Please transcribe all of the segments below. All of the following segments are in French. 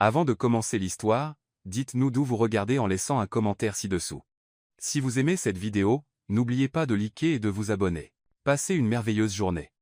Avant de commencer l'histoire, dites-nous d'où vous regardez en laissant un commentaire ci-dessous. Si vous aimez cette vidéo, n'oubliez pas de liker et de vous abonner. Passez une merveilleuse journée.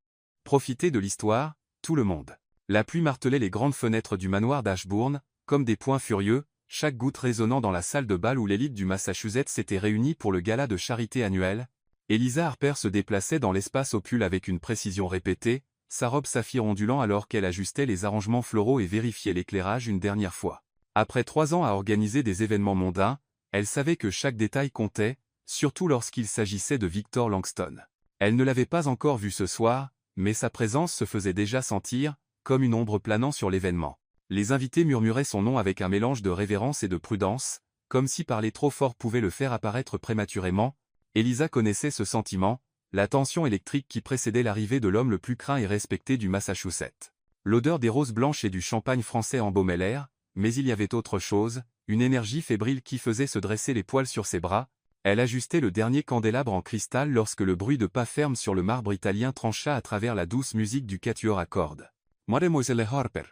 Profitez de l'histoire, tout le monde. La pluie martelait les grandes fenêtres du manoir d'Ashbourne, comme des poings furieux, chaque goutte résonnant dans la salle de bal où l'élite du Massachusetts s'était réunie pour le gala de charité annuel. Eliza Harper se déplaçait dans l'espace au pull avec une précision répétée, sa robe saphir ondulant alors qu'elle ajustait les arrangements floraux et vérifiait l'éclairage une dernière fois. Après 3 ans à organiser des événements mondains, elle savait que chaque détail comptait, surtout lorsqu'il s'agissait de Victor Langston. Elle ne l'avait pas encore vu ce soir, mais sa présence se faisait déjà sentir, comme une ombre planant sur l'événement. Les invités murmuraient son nom avec un mélange de révérence et de prudence, comme si parler trop fort pouvait le faire apparaître prématurément. Eliza connaissait ce sentiment, la tension électrique qui précédait l'arrivée de l'homme le plus craint et respecté du Massachusetts. L'odeur des roses blanches et du champagne français embaumait l'air, mais il y avait autre chose, une énergie fébrile qui faisait se dresser les poils sur ses bras. Elle ajustait le dernier candélabre en cristal lorsque le bruit de pas fermes sur le marbre italien trancha à travers la douce musique du quatuor à cordes. Mademoiselle Harper.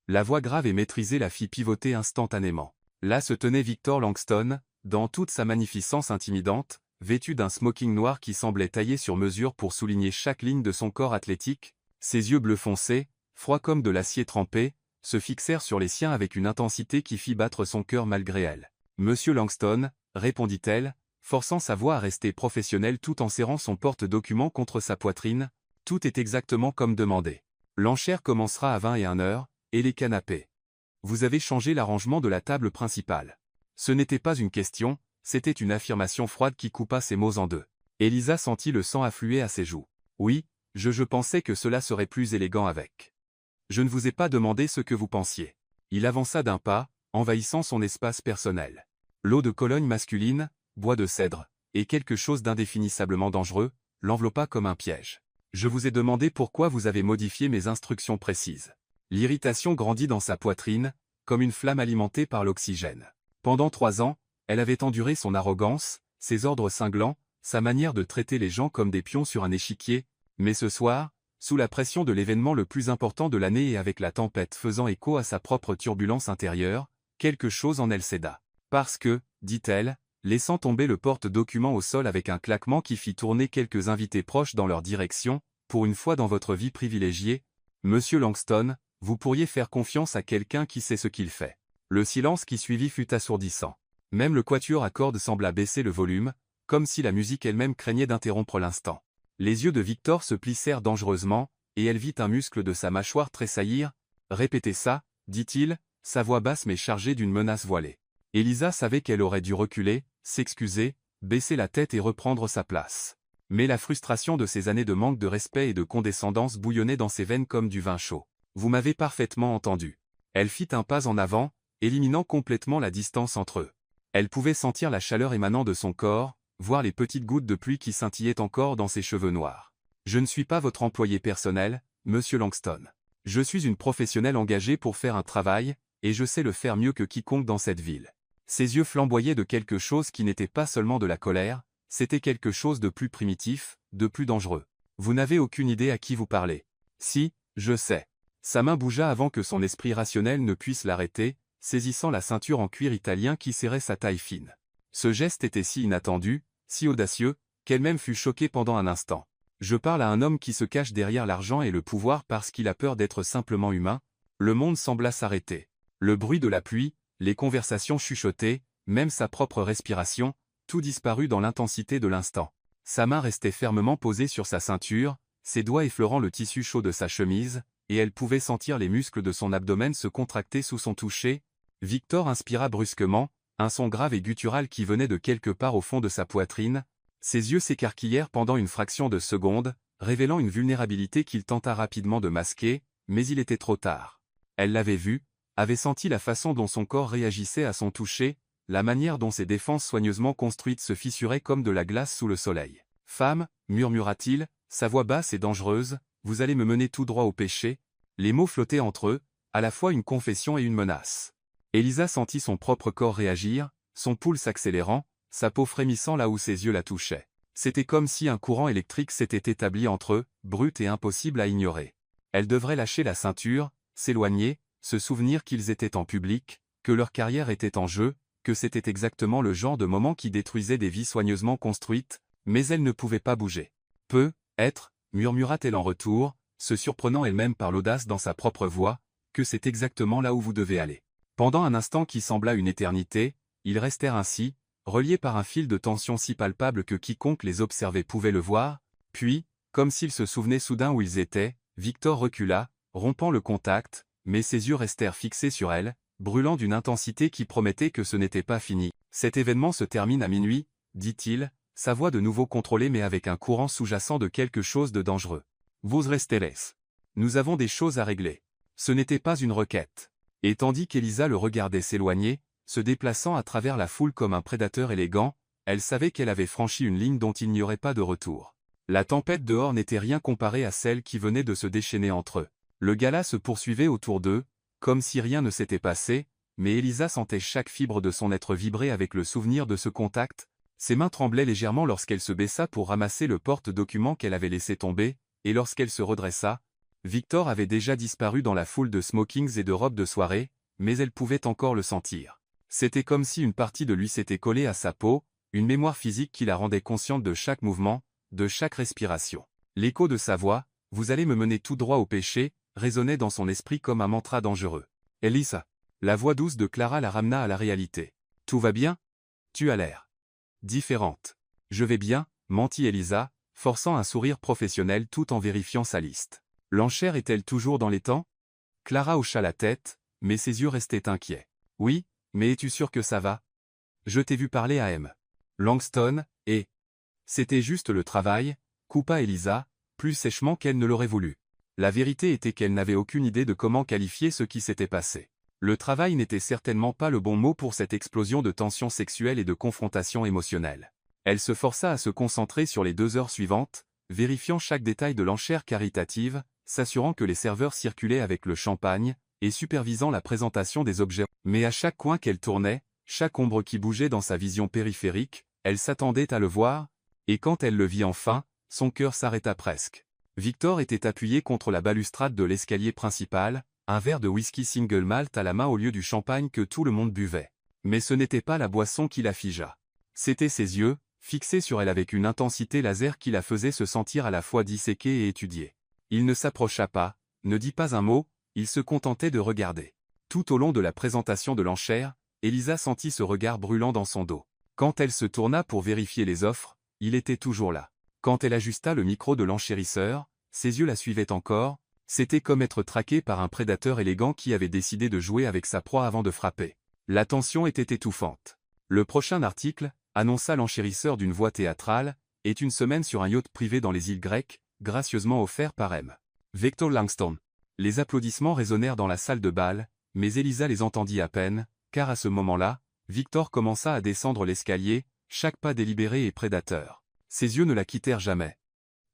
La voix grave et maîtrisée la fit pivoter instantanément. Là se tenait Victor Langston, dans toute sa magnificence intimidante, vêtu d'un smoking noir qui semblait taillé sur mesure pour souligner chaque ligne de son corps athlétique. Ses yeux bleus foncés, froids comme de l'acier trempé, se fixèrent sur les siens avec une intensité qui fit battre son cœur malgré elle. « Monsieur Langston », répondit-elle, forçant sa voix à rester professionnelle tout en serrant son porte-document contre sa poitrine, « tout est exactement comme demandé. L'enchère commencera à 21h, et les canapés. Vous avez changé l'arrangement de la table principale. » Ce n'était pas une question, c'était une affirmation froide qui coupa ses mots en deux. Eliza sentit le sang affluer à ses joues. « Oui, je pensais que cela serait plus élégant avec. Je ne vous ai pas demandé ce que vous pensiez. » Il avança d'un pas, envahissant son espace personnel. L'eau de Cologne masculine, bois de cèdre, et quelque chose d'indéfinissablement dangereux, l'enveloppa comme un piège. « Je vous ai demandé pourquoi vous avez modifié mes instructions précises. » L'irritation grandit dans sa poitrine, comme une flamme alimentée par l'oxygène. Pendant 3 ans, elle avait enduré son arrogance, ses ordres cinglants, sa manière de traiter les gens comme des pions sur un échiquier, mais ce soir, sous la pression de l'événement le plus important de l'année et avec la tempête faisant écho à sa propre turbulence intérieure, quelque chose en elle céda. Parce que, dit-elle, laissant tomber le porte-document au sol avec un claquement qui fit tourner quelques invités proches dans leur direction, pour une fois dans votre vie privilégiée, Monsieur Langston, vous pourriez faire confiance à quelqu'un qui sait ce qu'il fait. Le silence qui suivit fut assourdissant. Même le quatuor à cordes sembla baisser le volume, comme si la musique elle-même craignait d'interrompre l'instant. Les yeux de Victor se plissèrent dangereusement, et elle vit un muscle de sa mâchoire tressaillir. « Répétez ça, dit-il, sa voix basse mais chargée d'une menace voilée. » Eliza savait qu'elle aurait dû reculer, s'excuser, baisser la tête et reprendre sa place. Mais la frustration de ces années de manque de respect et de condescendance bouillonnait dans ses veines comme du vin chaud. « Vous m'avez parfaitement entendu. » Elle fit un pas en avant, éliminant complètement la distance entre eux. Elle pouvait sentir la chaleur émanant de son corps, voir les petites gouttes de pluie qui scintillaient encore dans ses cheveux noirs. « Je ne suis pas votre employé personnel, Monsieur Langston. Je suis une professionnelle engagée pour faire un travail, et je sais le faire mieux que quiconque dans cette ville. » Ses yeux flamboyaient de quelque chose qui n'était pas seulement de la colère, c'était quelque chose de plus primitif, de plus dangereux. « Vous n'avez aucune idée à qui vous parlez. »« Si, je sais. » Sa main bougea avant que son esprit rationnel ne puisse l'arrêter, saisissant la ceinture en cuir italien qui serrait sa taille fine. Ce geste était si inattendu, si audacieux, qu'elle-même fut choquée pendant un instant. « Je parle à un homme qui se cache derrière l'argent et le pouvoir parce qu'il a peur d'être simplement humain. » Le monde sembla s'arrêter. Le bruit de la pluie, les conversations chuchotées, même sa propre respiration, tout disparut dans l'intensité de l'instant. Sa main restait fermement posée sur sa ceinture, ses doigts effleurant le tissu chaud de sa chemise, et elle pouvait sentir les muscles de son abdomen se contracter sous son toucher. Victor inspira brusquement, un son grave et guttural qui venait de quelque part au fond de sa poitrine. Ses yeux s'écarquillèrent pendant une fraction de seconde, révélant une vulnérabilité qu'il tenta rapidement de masquer, mais il était trop tard. Elle l'avait vu, avait senti la façon dont son corps réagissait à son toucher, la manière dont ses défenses soigneusement construites se fissuraient comme de la glace sous le soleil. « Femme, murmura-t-il, sa voix basse et dangereuse, vous allez me mener tout droit au péché. » Les mots flottaient entre eux, à la fois une confession et une menace. Eliza sentit son propre corps réagir, son pouls s'accélérant, sa peau frémissant là où ses yeux la touchaient. C'était comme si un courant électrique s'était établi entre eux, brut et impossible à ignorer. Elle devrait lâcher la ceinture, s'éloigner, se souvenir qu'ils étaient en public, que leur carrière était en jeu, que c'était exactement le genre de moment qui détruisait des vies soigneusement construites, mais elle ne pouvait pas bouger. Être, murmura-t-elle en retour, se surprenant elle-même par l'audace dans sa propre voix, que c'est exactement là où vous devez aller. Pendant un instant qui sembla une éternité, ils restèrent ainsi, reliés par un fil de tension si palpable que quiconque les observait pouvait le voir, puis, comme s'ils se souvenaient soudain où ils étaient, Victor recula, rompant le contact, mais ses yeux restèrent fixés sur elle, brûlant d'une intensité qui promettait que ce n'était pas fini. Cet événement se termine à minuit, dit-il, sa voix de nouveau contrôlée mais avec un courant sous-jacent de quelque chose de dangereux. Vous restez laisse. Nous avons des choses à régler. Ce n'était pas une requête. Et tandis qu'Elisa le regardait s'éloigner, se déplaçant à travers la foule comme un prédateur élégant, elle savait qu'elle avait franchi une ligne dont il n'y aurait pas de retour. La tempête dehors n'était rien comparée à celle qui venait de se déchaîner entre eux. Le gala se poursuivait autour d'eux, comme si rien ne s'était passé, mais Elisa sentait chaque fibre de son être vibrer avec le souvenir de ce contact. Ses mains tremblaient légèrement lorsqu'elle se baissa pour ramasser le porte-document qu'elle avait laissé tomber, et lorsqu'elle se redressa, Victor avait déjà disparu dans la foule de smokings et de robes de soirée, mais elle pouvait encore le sentir. C'était comme si une partie de lui s'était collée à sa peau, une mémoire physique qui la rendait consciente de chaque mouvement, de chaque respiration. L'écho de sa voix, « Vous allez me mener tout droit au péché », résonnait dans son esprit comme un mantra dangereux. « Elisa !» La voix douce de Clara la ramena à la réalité. « Tout va bien ? Tu as l'air différente. »« Je vais bien », mentit Elisa, forçant un sourire professionnel tout en vérifiant sa liste. « L'enchère est-elle toujours dans les temps ?» Clara hocha la tête, mais ses yeux restaient inquiets. « Oui, mais es-tu sûr que ça va ? Je t'ai vu parler à M. Langston, et... » C'était juste le travail, coupa Elisa, plus sèchement qu'elle ne l'aurait voulu. La vérité était qu'elle n'avait aucune idée de comment qualifier ce qui s'était passé. Le travail n'était certainement pas le bon mot pour cette explosion de tensions sexuelles et de confrontations émotionnelles. Elle se força à se concentrer sur les 2 heures suivantes, vérifiant chaque détail de l'enchère caritative, s'assurant que les serveurs circulaient avec le champagne, et supervisant la présentation des objets. Mais à chaque coin qu'elle tournait, chaque ombre qui bougeait dans sa vision périphérique, elle s'attendait à le voir, et quand elle le vit enfin, son cœur s'arrêta presque. Victor était appuyé contre la balustrade de l'escalier principal, un verre de whisky single malt à la main au lieu du champagne que tout le monde buvait. Mais ce n'était pas la boisson qui la figea. C'étaient ses yeux, fixés sur elle avec une intensité laser qui la faisait se sentir à la fois disséquée et étudiée. Il ne s'approcha pas, ne dit pas un mot, il se contentait de regarder. Tout au long de la présentation de l'enchère, Elisa sentit ce regard brûlant dans son dos. Quand elle se tourna pour vérifier les offres, il était toujours là. Quand elle ajusta le micro de l'enchérisseur, ses yeux la suivaient encore, c'était comme être traqué par un prédateur élégant qui avait décidé de jouer avec sa proie avant de frapper. La tension était étouffante. Le prochain article, annonça l'enchérisseur d'une voix théâtrale, est une semaine sur un yacht privé dans les îles grecques, gracieusement offert par M. Victor Langston. Les applaudissements résonnèrent dans la salle de bal, mais Elisa les entendit à peine, car à ce moment-là, Victor commença à descendre l'escalier, chaque pas délibéré et prédateur. Ses yeux ne la quittèrent jamais.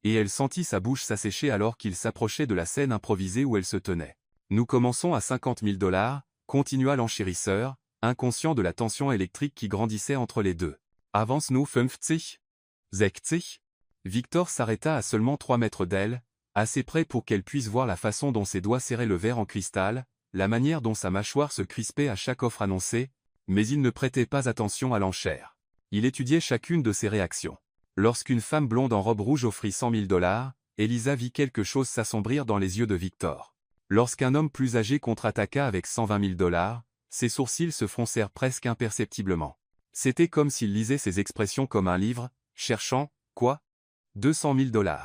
Et elle sentit sa bouche s'assécher alors qu'il s'approchait de la scène improvisée où elle se tenait. « Nous commençons à 50 000 $, continua l'enchérisseur, inconscient de la tension électrique qui grandissait entre les deux. « Avance-nous 50 ? 60 ?» Victor s'arrêta à seulement 3 mètres d'elle, assez près pour qu'elle puisse voir la façon dont ses doigts serraient le verre en cristal, la manière dont sa mâchoire se crispait à chaque offre annoncée, mais il ne prêtait pas attention à l'enchère. Il étudiait chacune de ses réactions. Lorsqu'une femme blonde en robe rouge offrit 100 000 $, Elisa vit quelque chose s'assombrir dans les yeux de Victor. Lorsqu'un homme plus âgé contre-attaqua avec 120 000 $, ses sourcils se froncèrent presque imperceptiblement. C'était comme s'il lisait ses expressions comme un livre, cherchant, quoi ? 200 000 $.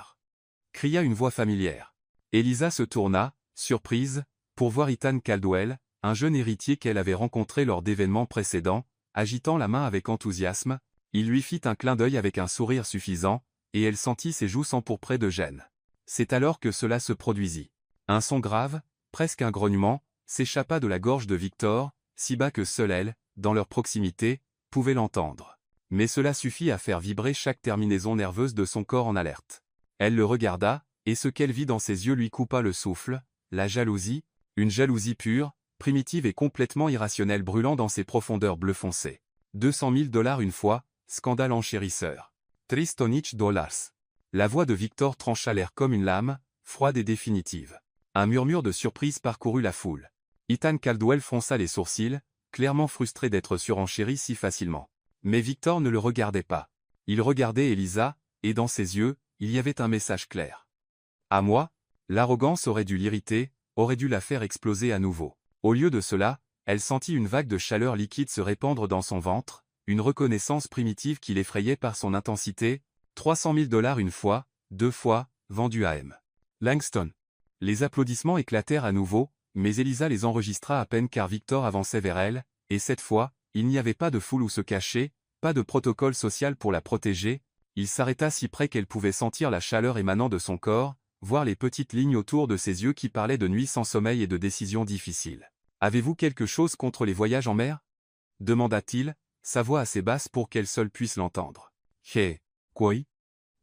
Cria une voix familière. Elisa se tourna, surprise, pour voir Ethan Caldwell, un jeune héritier qu'elle avait rencontré lors d'événements précédents, agitant la main avec enthousiasme. Il lui fit un clin d'œil avec un sourire suffisant, et elle sentit ses joues s'empourprer de gêne. C'est alors que cela se produisit. Un son grave, presque un grognement, s'échappa de la gorge de Victor, si bas que seule elle, dans leur proximité, pouvait l'entendre. Mais cela suffit à faire vibrer chaque terminaison nerveuse de son corps en alerte. Elle le regarda, et ce qu'elle vit dans ses yeux lui coupa le souffle, la jalousie, une jalousie pure, primitive et complètement irrationnelle brûlant dans ses profondeurs bleu foncé. 200 000 $ une fois, scandale enchérisseur. Tristonich dollars. La voix de Victor trancha l'air comme une lame, froide et définitive. Un murmure de surprise parcourut la foule. Ethan Caldwell fronça les sourcils, clairement frustré d'être surenchéri si facilement. Mais Victor ne le regardait pas. Il regardait Elisa, et dans ses yeux, il y avait un message clair. À moi, l'arrogance aurait dû l'irriter, aurait dû la faire exploser à nouveau. Au lieu de cela, elle sentit une vague de chaleur liquide se répandre dans son ventre, une reconnaissance primitive qui l'effrayait par son intensité, 300 000 $ une fois, 2 fois, vendu à M. Langston. Les applaudissements éclatèrent à nouveau, mais Elisa les enregistra à peine car Victor avançait vers elle, et cette fois, il n'y avait pas de foule où se cacher, pas de protocole social pour la protéger, il s'arrêta si près qu'elle pouvait sentir la chaleur émanant de son corps, voir les petites lignes autour de ses yeux qui parlaient de nuits sans sommeil et de décisions difficiles. « Avez-vous quelque chose contre les voyages en mer » demanda-t-il, sa voix assez basse pour qu'elle seule puisse l'entendre. « Hé, quoi »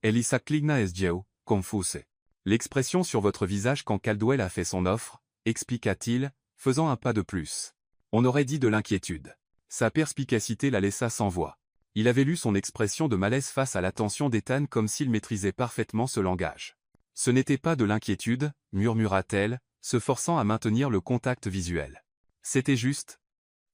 Elisa cligna es yeux, confuse. L'expression sur votre visage quand Caldwell a fait son offre, expliqua-t-il, faisant un pas de plus. On aurait dit de l'inquiétude. Sa perspicacité la laissa sans voix. Il avait lu son expression de malaise face à l'attention d'Ethan comme s'il maîtrisait parfaitement ce langage. Ce n'était pas de l'inquiétude, murmura-t-elle, se forçant à maintenir le contact visuel. C'était juste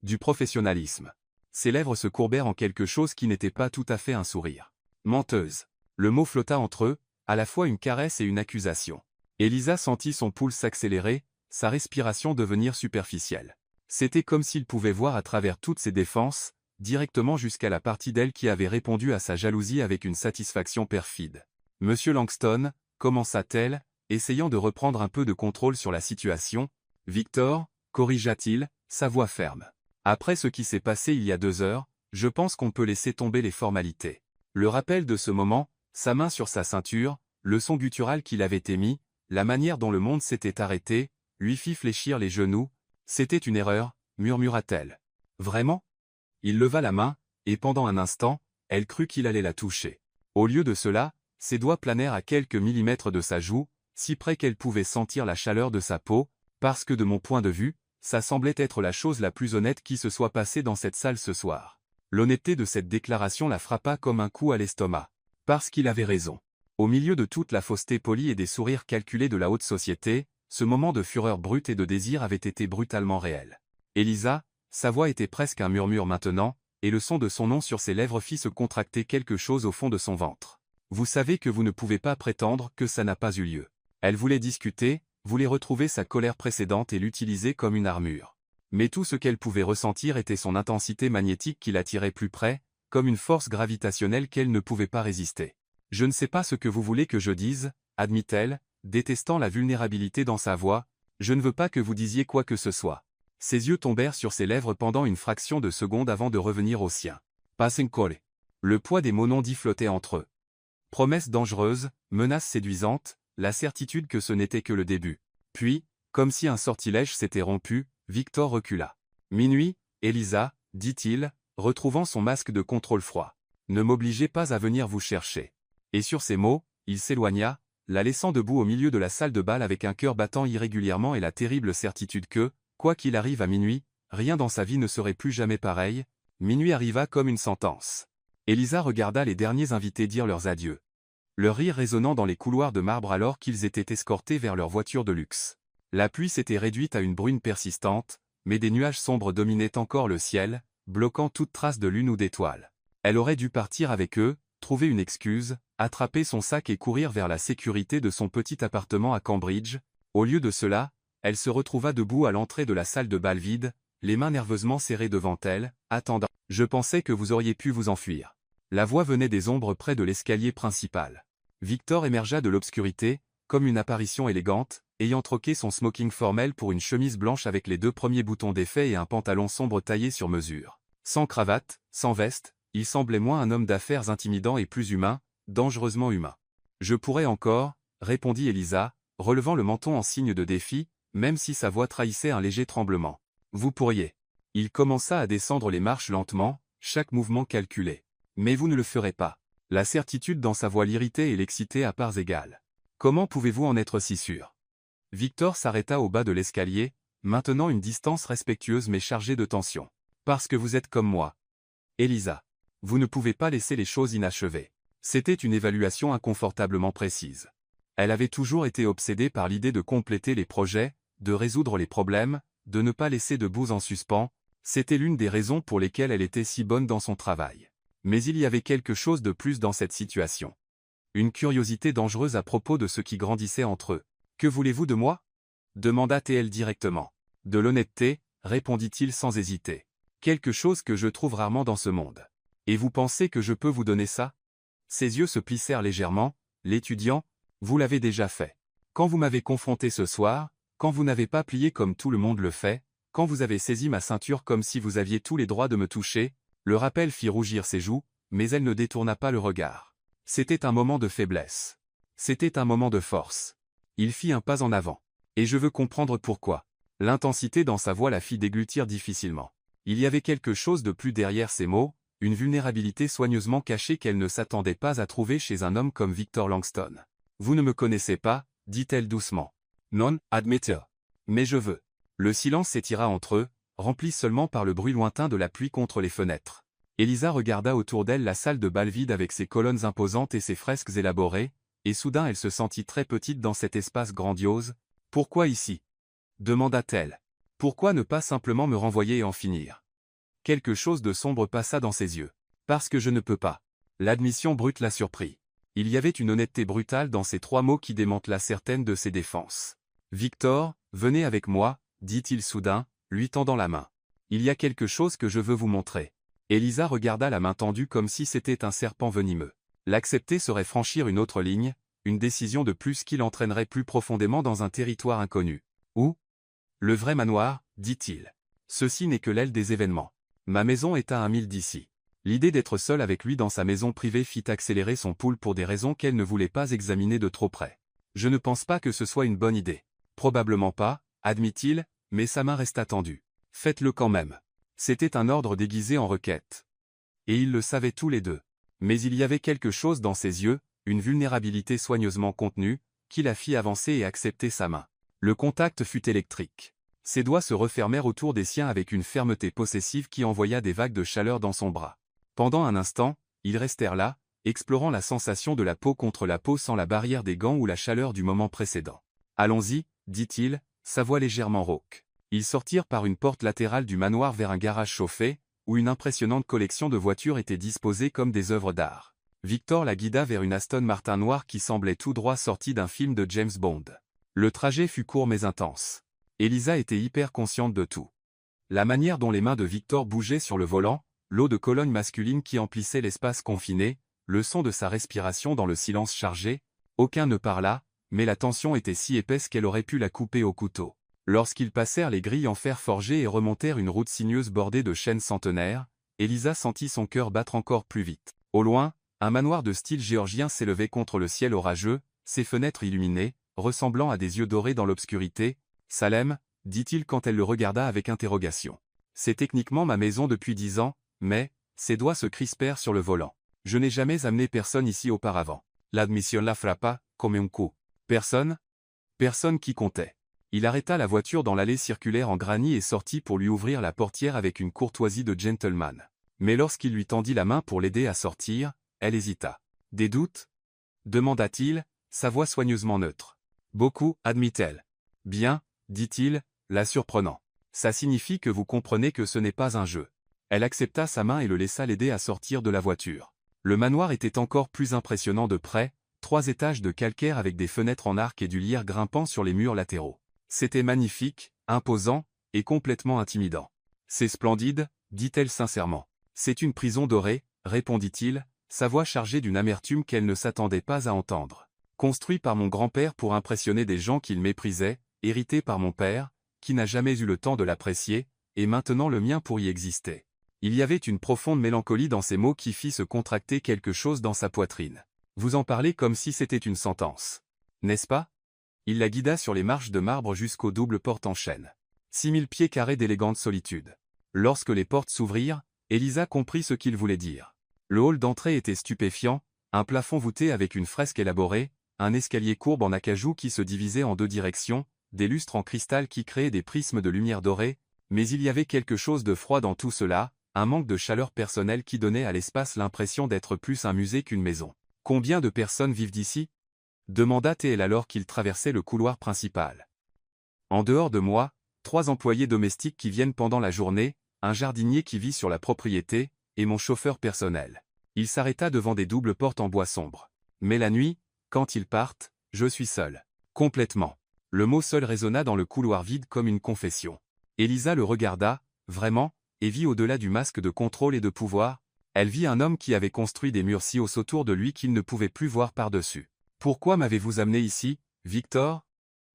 du professionnalisme. Ses lèvres se courbèrent en quelque chose qui n'était pas tout à fait un sourire. Menteuse. Le mot flotta entre eux, à la fois une caresse et une accusation. Elisa sentit son pouls s'accélérer, sa respiration devenir superficielle. C'était comme s'il pouvait voir à travers toutes ses défenses, directement jusqu'à la partie d'elle qui avait répondu à sa jalousie avec une satisfaction perfide. « Monsieur Langston » commença-t-elle, essayant de reprendre un peu de contrôle sur la situation. « Victor » corrigea-t-il, sa voix ferme. « Après ce qui s'est passé il y a 2 heures, je pense qu'on peut laisser tomber les formalités. » Le rappel de ce moment, sa main sur sa ceinture, le son guttural qu'il avait émis, la manière dont le monde s'était arrêté, lui fit fléchir les genoux. « C'était une erreur » murmura-t-elle. « Vraiment ?» Il leva la main, et pendant un instant, elle crut qu'il allait la toucher. Au lieu de cela, ses doigts planèrent à quelques millimètres de sa joue, si près qu'elle pouvait sentir la chaleur de sa peau, parce que de mon point de vue, ça semblait être la chose la plus honnête qui se soit passée dans cette salle ce soir. L'honnêteté de cette déclaration la frappa comme un coup à l'estomac. Parce qu'il avait raison. Au milieu de toute la fausseté polie et des sourires calculés de la haute société, ce moment de fureur brute et de désir avait été brutalement réel. Elisa, sa voix était presque un murmure maintenant, et le son de son nom sur ses lèvres fit se contracter quelque chose au fond de son ventre. Vous savez que vous ne pouvez pas prétendre que ça n'a pas eu lieu. Elle voulait discuter, voulait retrouver sa colère précédente et l'utiliser comme une armure. Mais tout ce qu'elle pouvait ressentir était son intensité magnétique qui l'attirait plus près, comme une force gravitationnelle qu'elle ne pouvait pas résister. « Je ne sais pas ce que vous voulez que je dise, » admit-elle, détestant la vulnérabilité dans sa voix, « je ne veux pas que vous disiez quoi que ce soit. » Ses yeux tombèrent sur ses lèvres pendant une fraction de seconde avant de revenir aux siens. « Passing-cole. » Le poids des mots non dits flottait entre eux. Promesse dangereuse, menace séduisante, la certitude que ce n'était que le début. Puis, comme si un sortilège s'était rompu, Victor recula. « Minuit, Elisa, » dit-il, retrouvant son masque de contrôle froid. « Ne m'obligez pas à venir vous chercher. » Et sur ces mots, il s'éloigna, la laissant debout au milieu de la salle de bal avec un cœur battant irrégulièrement et la terrible certitude que, quoi qu'il arrive à minuit, rien dans sa vie ne serait plus jamais pareil. Minuit arriva comme une sentence. Elisa regarda les derniers invités dire leurs adieux. Leur rire résonnant dans les couloirs de marbre alors qu'ils étaient escortés vers leur voiture de luxe. La pluie s'était réduite à une bruine persistante, mais des nuages sombres dominaient encore le ciel, bloquant toute trace de lune ou d'étoile. Elle aurait dû partir avec eux, trouver une excuse, attraper son sac et courir vers la sécurité de son petit appartement à Cambridge. Au lieu de cela, elle se retrouva debout à l'entrée de la salle de bal vide, les mains nerveusement serrées devant elle, attendant. « Je pensais que vous auriez pu vous enfuir. » La voix venait des ombres près de l'escalier principal. Victor émergea de l'obscurité, comme une apparition élégante, ayant troqué son smoking formel pour une chemise blanche avec les 2 premiers boutons défaits et un pantalon sombre taillé sur mesure. Sans cravate, sans veste, il semblait moins un homme d'affaires intimidant et plus humain, dangereusement humain. « Je pourrais encore, » répondit Elisa, relevant le menton en signe de défi, même si sa voix trahissait un léger tremblement. « Vous pourriez. » Il commença à descendre les marches lentement, chaque mouvement calculé. « Mais vous ne le ferez pas. » La certitude dans sa voix l'irritait et l'excitait à parts égales. « Comment pouvez-vous en être si sûr ?» Victor s'arrêta au bas de l'escalier, maintenant une distance respectueuse mais chargée de tension. « Parce que vous êtes comme moi. Elisa. Vous ne pouvez pas laisser les choses inachevées. » C'était une évaluation inconfortablement précise. Elle avait toujours été obsédée par l'idée de compléter les projets, de résoudre les problèmes, de ne pas laisser de bouse en suspens, c'était l'une des raisons pour lesquelles elle était si bonne dans son travail. Mais il y avait quelque chose de plus dans cette situation. Une curiosité dangereuse à propos de ce qui grandissait entre eux. « Que voulez-vous de moi » demanda TL directement. « De l'honnêteté » répondit-il sans hésiter. « Quelque chose que je trouve rarement dans ce monde. Et vous pensez que je peux vous donner ça ?» Ses yeux se plissèrent légèrement. « L'étudiant, vous l'avez déjà fait. Quand vous m'avez confronté ce soir, quand vous n'avez pas plié comme tout le monde le fait, quand vous avez saisi ma ceinture comme si vous aviez tous les droits de me toucher, le rappel fit rougir ses joues, mais elle ne détourna pas le regard. C'était un moment de faiblesse. C'était un moment de force. Il fit un pas en avant. Et je veux comprendre pourquoi. L'intensité dans sa voix la fit déglutir difficilement. Il y avait quelque chose de plus derrière ces mots, une vulnérabilité soigneusement cachée qu'elle ne s'attendait pas à trouver chez un homme comme Victor Langston. « Vous ne me connaissez pas » dit-elle doucement. « Non, admettez. Mais je veux. » Le silence s'étira entre eux, rempli seulement par le bruit lointain de la pluie contre les fenêtres. Elisa regarda autour d'elle la salle de bal vide avec ses colonnes imposantes et ses fresques élaborées, et soudain elle se sentit très petite dans cet espace grandiose. « Pourquoi ici » demanda-t-elle. « Pourquoi ne pas simplement me renvoyer et en finir ?» Quelque chose de sombre passa dans ses yeux. « Parce que je ne peux pas. » L'admission brute la surprit. Il y avait une honnêteté brutale dans ces trois mots qui démantela certaines de ses défenses. « Victor, venez avec moi » dit-il soudain, lui tendant la main. « Il y a quelque chose que je veux vous montrer. » Elisa regarda la main tendue comme si c'était un serpent venimeux. L'accepter serait franchir une autre ligne, une décision de plus qui l'entraînerait plus profondément dans un territoire inconnu. « Où » ? Le vrai manoir, dit-il. Ceci n'est que l'aile des événements. Ma maison est à 1 mille d'ici. L'idée d'être seule avec lui dans sa maison privée fit accélérer son pouls pour des raisons qu'elle ne voulait pas examiner de trop près. Je ne pense pas que ce soit une bonne idée. Probablement pas, admit-il, mais sa main resta tendue. Faites-le quand même. C'était un ordre déguisé en requête. Et ils le savaient tous les deux. Mais il y avait quelque chose dans ses yeux, une vulnérabilité soigneusement contenue, qui la fit avancer et accepter sa main. Le contact fut électrique. Ses doigts se refermèrent autour des siens avec une fermeté possessive qui envoya des vagues de chaleur dans son bras. Pendant un instant, ils restèrent là, explorant la sensation de la peau contre la peau sans la barrière des gants ou la chaleur du moment précédent. « Allons-y » dit-il, sa voix légèrement rauque. Ils sortirent par une porte latérale du manoir vers un garage chauffé, où une impressionnante collection de voitures était disposée comme des œuvres d'art. Victor la guida vers une Aston Martin noire qui semblait tout droit sortie d'un film de James Bond. Le trajet fut court mais intense. Elisa était hyper consciente de tout. La manière dont les mains de Victor bougeaient sur le volant, l'eau de Cologne masculine qui emplissait l'espace confiné, le son de sa respiration dans le silence chargé, aucun ne parla, mais la tension était si épaisse qu'elle aurait pu la couper au couteau. Lorsqu'ils passèrent les grilles en fer forgé et remontèrent une route sinueuse bordée de chênes centenaires, Elisa sentit son cœur battre encore plus vite. Au loin, un manoir de style géorgien s'élevait contre le ciel orageux, ses fenêtres illuminées, ressemblant à des yeux dorés dans l'obscurité. « Salem » dit-il quand elle le regarda avec interrogation. « C'est techniquement ma maison depuis 10 ans, mais… » Ses doigts se crispèrent sur le volant. « Je n'ai jamais amené personne ici auparavant. » L'admission la frappa, comme un coup. Personne ? Personne qui comptait. Il arrêta la voiture dans l'allée circulaire en granit et sortit pour lui ouvrir la portière avec une courtoisie de gentleman. Mais lorsqu'il lui tendit la main pour l'aider à sortir, elle hésita. « Des doutes » demanda-t-il, sa voix soigneusement neutre. « Beaucoup, admit-elle. »« Bien, » dit-il, la surprenant. « Ça signifie que vous comprenez que ce n'est pas un jeu. » Elle accepta sa main et le laissa l'aider à sortir de la voiture. Le manoir était encore plus impressionnant de près, 3 étages de calcaire avec des fenêtres en arc et du lierre grimpant sur les murs latéraux. C'était magnifique, imposant, et complètement intimidant. « C'est splendide, » dit-elle sincèrement. « C'est une prison dorée, » répondit-il, sa voix chargée d'une amertume qu'elle ne s'attendait pas à entendre. « Construit par mon grand-père pour impressionner des gens qu'il méprisait, hérité par mon père, qui n'a jamais eu le temps de l'apprécier, et maintenant le mien pour y exister. » Il y avait une profonde mélancolie dans ces mots qui fit se contracter quelque chose dans sa poitrine. « Vous en parlez comme si c'était une sentence. N'est-ce pas ?» Il la guida sur les marches de marbre jusqu'aux doubles portes en chêne. 6000 pieds carrés d'élégante solitude. Lorsque les portes s'ouvrirent, Elisa comprit ce qu'il voulait dire. Le hall d'entrée était stupéfiant, un plafond voûté avec une fresque élaborée, un escalier courbe en acajou qui se divisait en 2 directions, des lustres en cristal qui créaient des prismes de lumière dorée, mais il y avait quelque chose de froid dans tout cela, un manque de chaleur personnelle qui donnait à l'espace l'impression d'être plus un musée qu'une maison. « Combien de personnes vivent d'ici » demanda-t-elle alors qu'il traversait le couloir principal. « En dehors de moi, 3 employés domestiques qui viennent pendant la journée, un jardinier qui vit sur la propriété, et mon chauffeur personnel. Il s'arrêta devant des doubles portes en bois sombre. Mais la nuit, quand ils partent, je suis seul. Complètement. Le mot seul résonna dans le couloir vide comme une confession. Elisa le regarda, vraiment, et vit au-delà du masque de contrôle et de pouvoir. Elle vit un homme qui avait construit des murs si hauts autour de lui qu'il ne pouvait plus voir par-dessus. « Pourquoi m'avez-vous amené ici, Victor »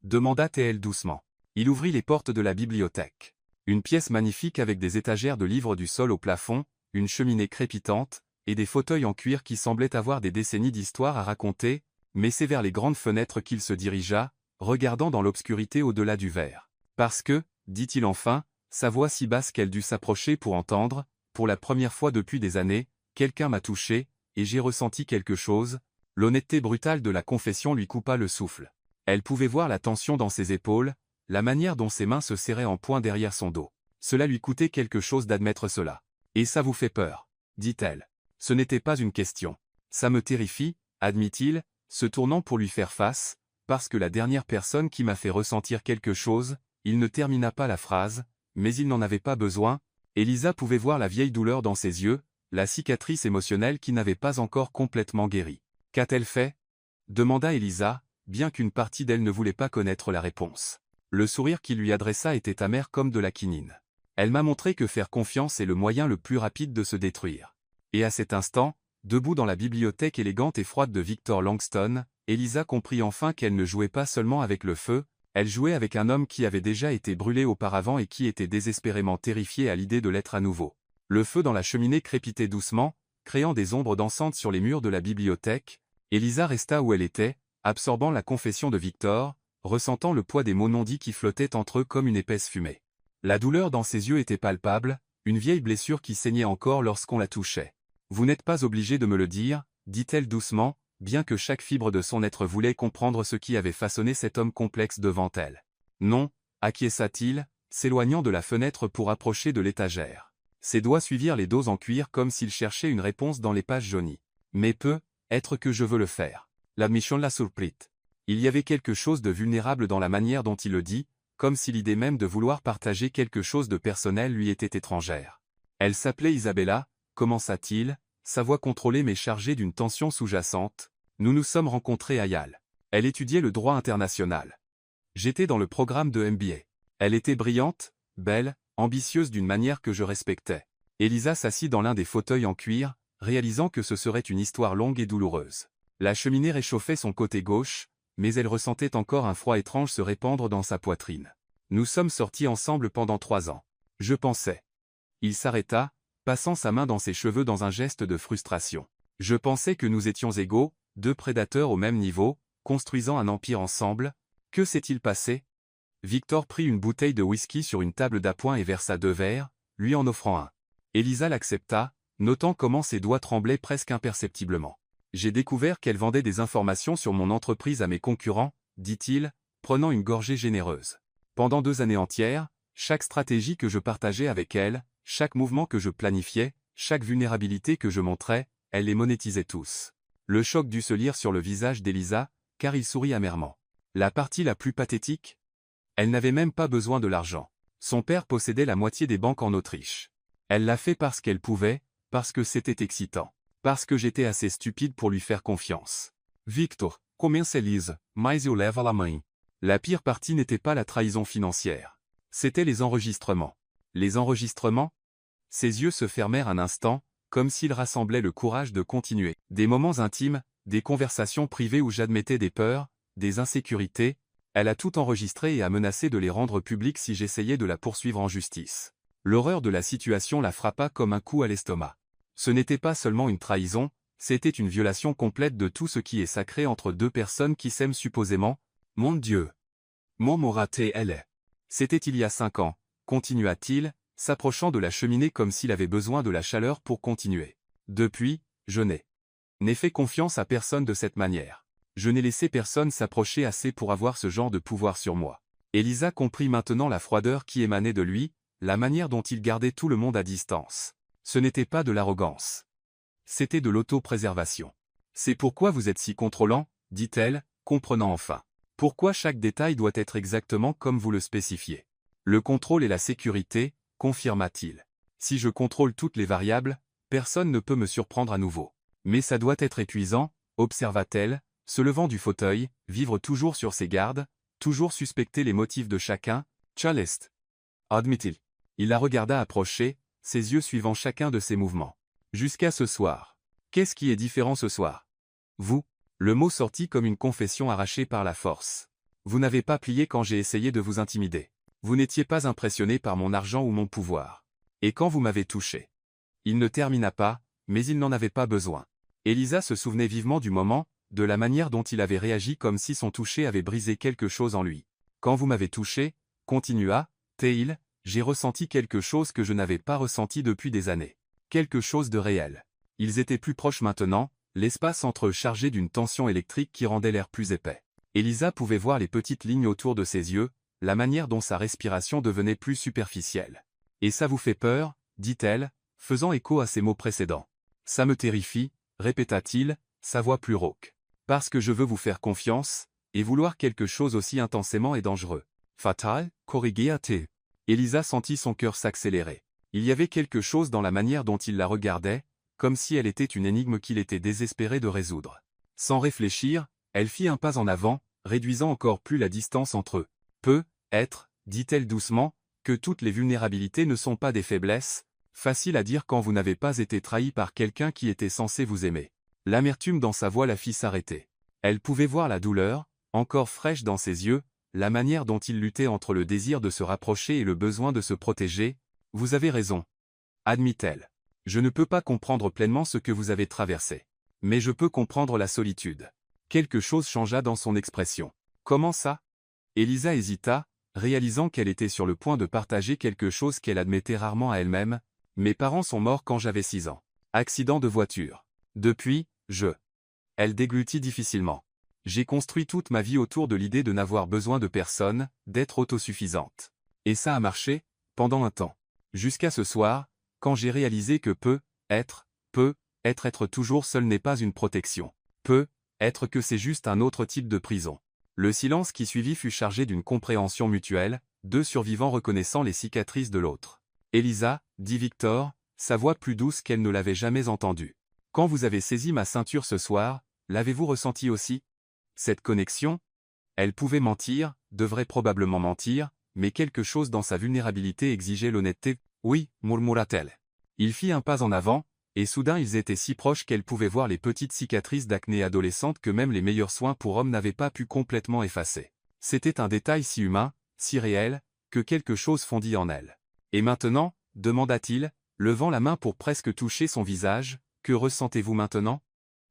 demanda-t-elle doucement. Il ouvrit les portes de la bibliothèque. Une pièce magnifique avec des étagères de livres du sol au plafond, une cheminée crépitante, et des fauteuils en cuir qui semblaient avoir des décennies d'histoire à raconter, mais c'est vers les grandes fenêtres qu'il se dirigea, regardant dans l'obscurité au-delà du verre. Parce que, dit-il enfin, sa voix si basse qu'elle dut s'approcher pour entendre, pour la première fois depuis des années, quelqu'un m'a touché, et j'ai ressenti quelque chose. L'honnêteté brutale de la confession lui coupa le souffle. Elle pouvait voir la tension dans ses épaules, la manière dont ses mains se serraient en poing derrière son dos. Cela lui coûtait quelque chose d'admettre cela. « Et ça vous fait peur » dit-elle. Ce n'était pas une question. « Ça me terrifie » admit-il, se tournant pour lui faire face, parce que la dernière personne qui m'a fait ressentir quelque chose, il ne termina pas la phrase, mais il n'en avait pas besoin. Elisa pouvait voir la vieille douleur dans ses yeux, la cicatrice émotionnelle qui n'avait pas encore complètement guéri. « Qu'a-t-elle fait » demanda Elisa, bien qu'une partie d'elle ne voulait pas connaître la réponse. Le sourire qu'il lui adressa était amer comme de la quinine. Elle m'a montré que faire confiance est le moyen le plus rapide de se détruire. Et à cet instant, debout dans la bibliothèque élégante et froide de Victor Langston, Elisa comprit enfin qu'elle ne jouait pas seulement avec le feu, elle jouait avec un homme qui avait déjà été brûlé auparavant et qui était désespérément terrifié à l'idée de l'être à nouveau. Le feu dans la cheminée crépitait doucement, créant des ombres dansantes sur les murs de la bibliothèque. Elisa resta où elle était, absorbant la confession de Victor, ressentant le poids des mots non dits qui flottaient entre eux comme une épaisse fumée. La douleur dans ses yeux était palpable, une vieille blessure qui saignait encore lorsqu'on la touchait. « Vous n'êtes pas obligé de me le dire » dit-elle doucement, bien que chaque fibre de son être voulait comprendre ce qui avait façonné cet homme complexe devant elle. « Non » acquiesça-t-il, s'éloignant de la fenêtre pour approcher de l'étagère. Ses doigts suivirent les dos en cuir comme s'il cherchait une réponse dans les pages jaunies. « Mais être que je veux le faire. » L'admission l'a surpris. Il y avait quelque chose de vulnérable dans la manière dont il le dit, comme si l'idée même de vouloir partager quelque chose de personnel lui était étrangère. Elle s'appelait Isabella, commença-t-il, sa voix contrôlée mais chargée d'une tension sous-jacente. Nous nous sommes rencontrés à Yale. Elle étudiait le droit international. J'étais dans le programme de MBA. Elle était brillante, belle, ambitieuse d'une manière que je respectais. Elisa s'assit dans l'un des fauteuils en cuir, réalisant que ce serait une histoire longue et douloureuse. La cheminée réchauffait son côté gauche, mais elle ressentait encore un froid étrange se répandre dans sa poitrine. Nous sommes sortis ensemble pendant 3 ans. Je pensais. Il s'arrêta, passant sa main dans ses cheveux dans un geste de frustration. Je pensais que nous étions égaux, deux prédateurs au même niveau, construisant un empire ensemble. Que s'est-il passé? Victor prit une bouteille de whisky sur une table d'appoint et versa 2 verres, lui en offrant un. Elisa l'accepta, notant comment ses doigts tremblaient presque imperceptiblement. J'ai découvert qu'elle vendait des informations sur mon entreprise à mes concurrents, dit-il, prenant une gorgée généreuse. Pendant 2 années entières, chaque stratégie que je partageais avec elle, chaque mouvement que je planifiais, chaque vulnérabilité que je montrais, elle les monétisait tous. Le choc dut se lire sur le visage d'Elisa, car il sourit amèrement. La partie la plus pathétique? Elle n'avait même pas besoin de l'argent. Son père possédait la moitié des banques en Autriche. Elle l'a fait parce qu'elle pouvait, parce que c'était excitant. Parce que j'étais assez stupide pour lui faire confiance. Victor, commença Elisa, mas eu levo la main. La pire partie n'était pas la trahison financière. C'était les enregistrements. Les enregistrements? Ses yeux se fermèrent un instant, comme s'il rassemblait le courage de continuer. Des moments intimes, des conversations privées où j'admettais des peurs, des insécurités. Elle a tout enregistré et a menacé de les rendre publics si j'essayais de la poursuivre en justice. L'horreur de la situation la frappa comme un coup à l'estomac. Ce n'était pas seulement une trahison, c'était une violation complète de tout ce qui est sacré entre 2 personnes qui s'aiment supposément. Mon Dieu! Mon moraté elle est. C'était il y a 5 ans, continua-t-il, s'approchant de la cheminée comme s'il avait besoin de la chaleur pour continuer. Depuis, je n'ai fait confiance à personne de cette manière. Je n'ai laissé personne s'approcher assez pour avoir ce genre de pouvoir sur moi. Elisa comprit maintenant la froideur qui émanait de lui, la manière dont il gardait tout le monde à distance. Ce n'était pas de l'arrogance. C'était de l'autopréservation. C'est pourquoi vous êtes si contrôlant, dit-elle, comprenant enfin. Pourquoi chaque détail doit être exactement comme vous le spécifiez. Le contrôle et la sécurité, confirma-t-il. Si je contrôle toutes les variables, personne ne peut me surprendre à nouveau. Mais ça doit être épuisant, observa-t-elle, se levant du fauteuil, vivre toujours sur ses gardes, toujours suspecter les motifs de chacun, Chalest. Admit-il. Il la regarda approcher, ses yeux suivant chacun de ses mouvements. Jusqu'à ce soir. Qu'est-ce qui est différent ce soir? Vous. Le mot sortit comme une confession arrachée par la force. Vous n'avez pas plié quand j'ai essayé de vous intimider. Vous n'étiez pas impressionné par mon argent ou mon pouvoir. Et quand vous m'avez touché. Il ne termina pas, mais il n'en avait pas besoin. Elisa se souvenait vivement du moment, de la manière dont il avait réagi comme si son toucher avait brisé quelque chose en lui. Quand vous m'avez touché, continua T-il, j'ai ressenti quelque chose que je n'avais pas ressenti depuis des années. Quelque chose de réel. Ils étaient plus proches maintenant, l'espace entre eux chargé d'une tension électrique qui rendait l'air plus épais. Elisa pouvait voir les petites lignes autour de ses yeux, la manière dont sa respiration devenait plus superficielle. « Et ça vous fait peur ?» dit-elle, faisant écho à ses mots précédents. « Ça me terrifie » répéta-t-il, sa voix plus rauque. « Parce que je veux vous faire confiance, et vouloir quelque chose aussi intensément est dangereux. »« Fatal » corrigea-t-il. Elisa sentit son cœur s'accélérer. Il y avait quelque chose dans la manière dont il la regardait, comme si elle était une énigme qu'il était désespéré de résoudre. Sans réfléchir, elle fit un pas en avant, réduisant encore plus la distance entre eux. « Peut être, dit-elle doucement, que toutes les vulnérabilités ne sont pas des faiblesses, facile à dire quand vous n'avez pas été trahi par quelqu'un qui était censé vous aimer. » L'amertume dans sa voix la fit s'arrêter. Elle pouvait voir la douleur, encore fraîche dans ses yeux, la manière dont il luttait entre le désir de se rapprocher et le besoin de se protéger. « Vous avez raison. » admit-elle. « Je ne peux pas comprendre pleinement ce que vous avez traversé. Mais je peux comprendre la solitude. » Quelque chose changea dans son expression. « Comment ça ?» Elisa hésita, réalisant qu'elle était sur le point de partager quelque chose qu'elle admettait rarement à elle-même. « Mes parents sont morts quand j'avais 6 ans. Accident de voiture. Depuis, Elle déglutit difficilement. J'ai construit toute ma vie autour de l'idée de n'avoir besoin de personne, d'être autosuffisante. Et ça a marché, pendant un temps. Jusqu'à ce soir, quand j'ai réalisé que être toujours seul n'est pas une protection. Être que c'est juste un autre type de prison. » Le silence qui suivit fut chargé d'une compréhension mutuelle, deux survivants reconnaissant les cicatrices de l'autre. « Elisa, dit Victor, sa voix plus douce qu'elle ne l'avait jamais entendue. Quand vous avez saisi ma ceinture ce soir, l'avez-vous ressenti aussi? Cette connexion? » Elle pouvait mentir, devrait probablement mentir, mais quelque chose dans sa vulnérabilité exigeait l'honnêteté. « Oui, murmura-t-elle. » Il fit un pas en avant, et soudain ils étaient si proches qu'elle pouvait voir les petites cicatrices d'acné adolescente que même les meilleurs soins pour hommes n'avaient pas pu complètement effacer. C'était un détail si humain, si réel, que quelque chose fondit en elle. « Et maintenant ?» demanda-t-il, levant la main pour presque toucher son visage, « que ressentez-vous maintenant ?»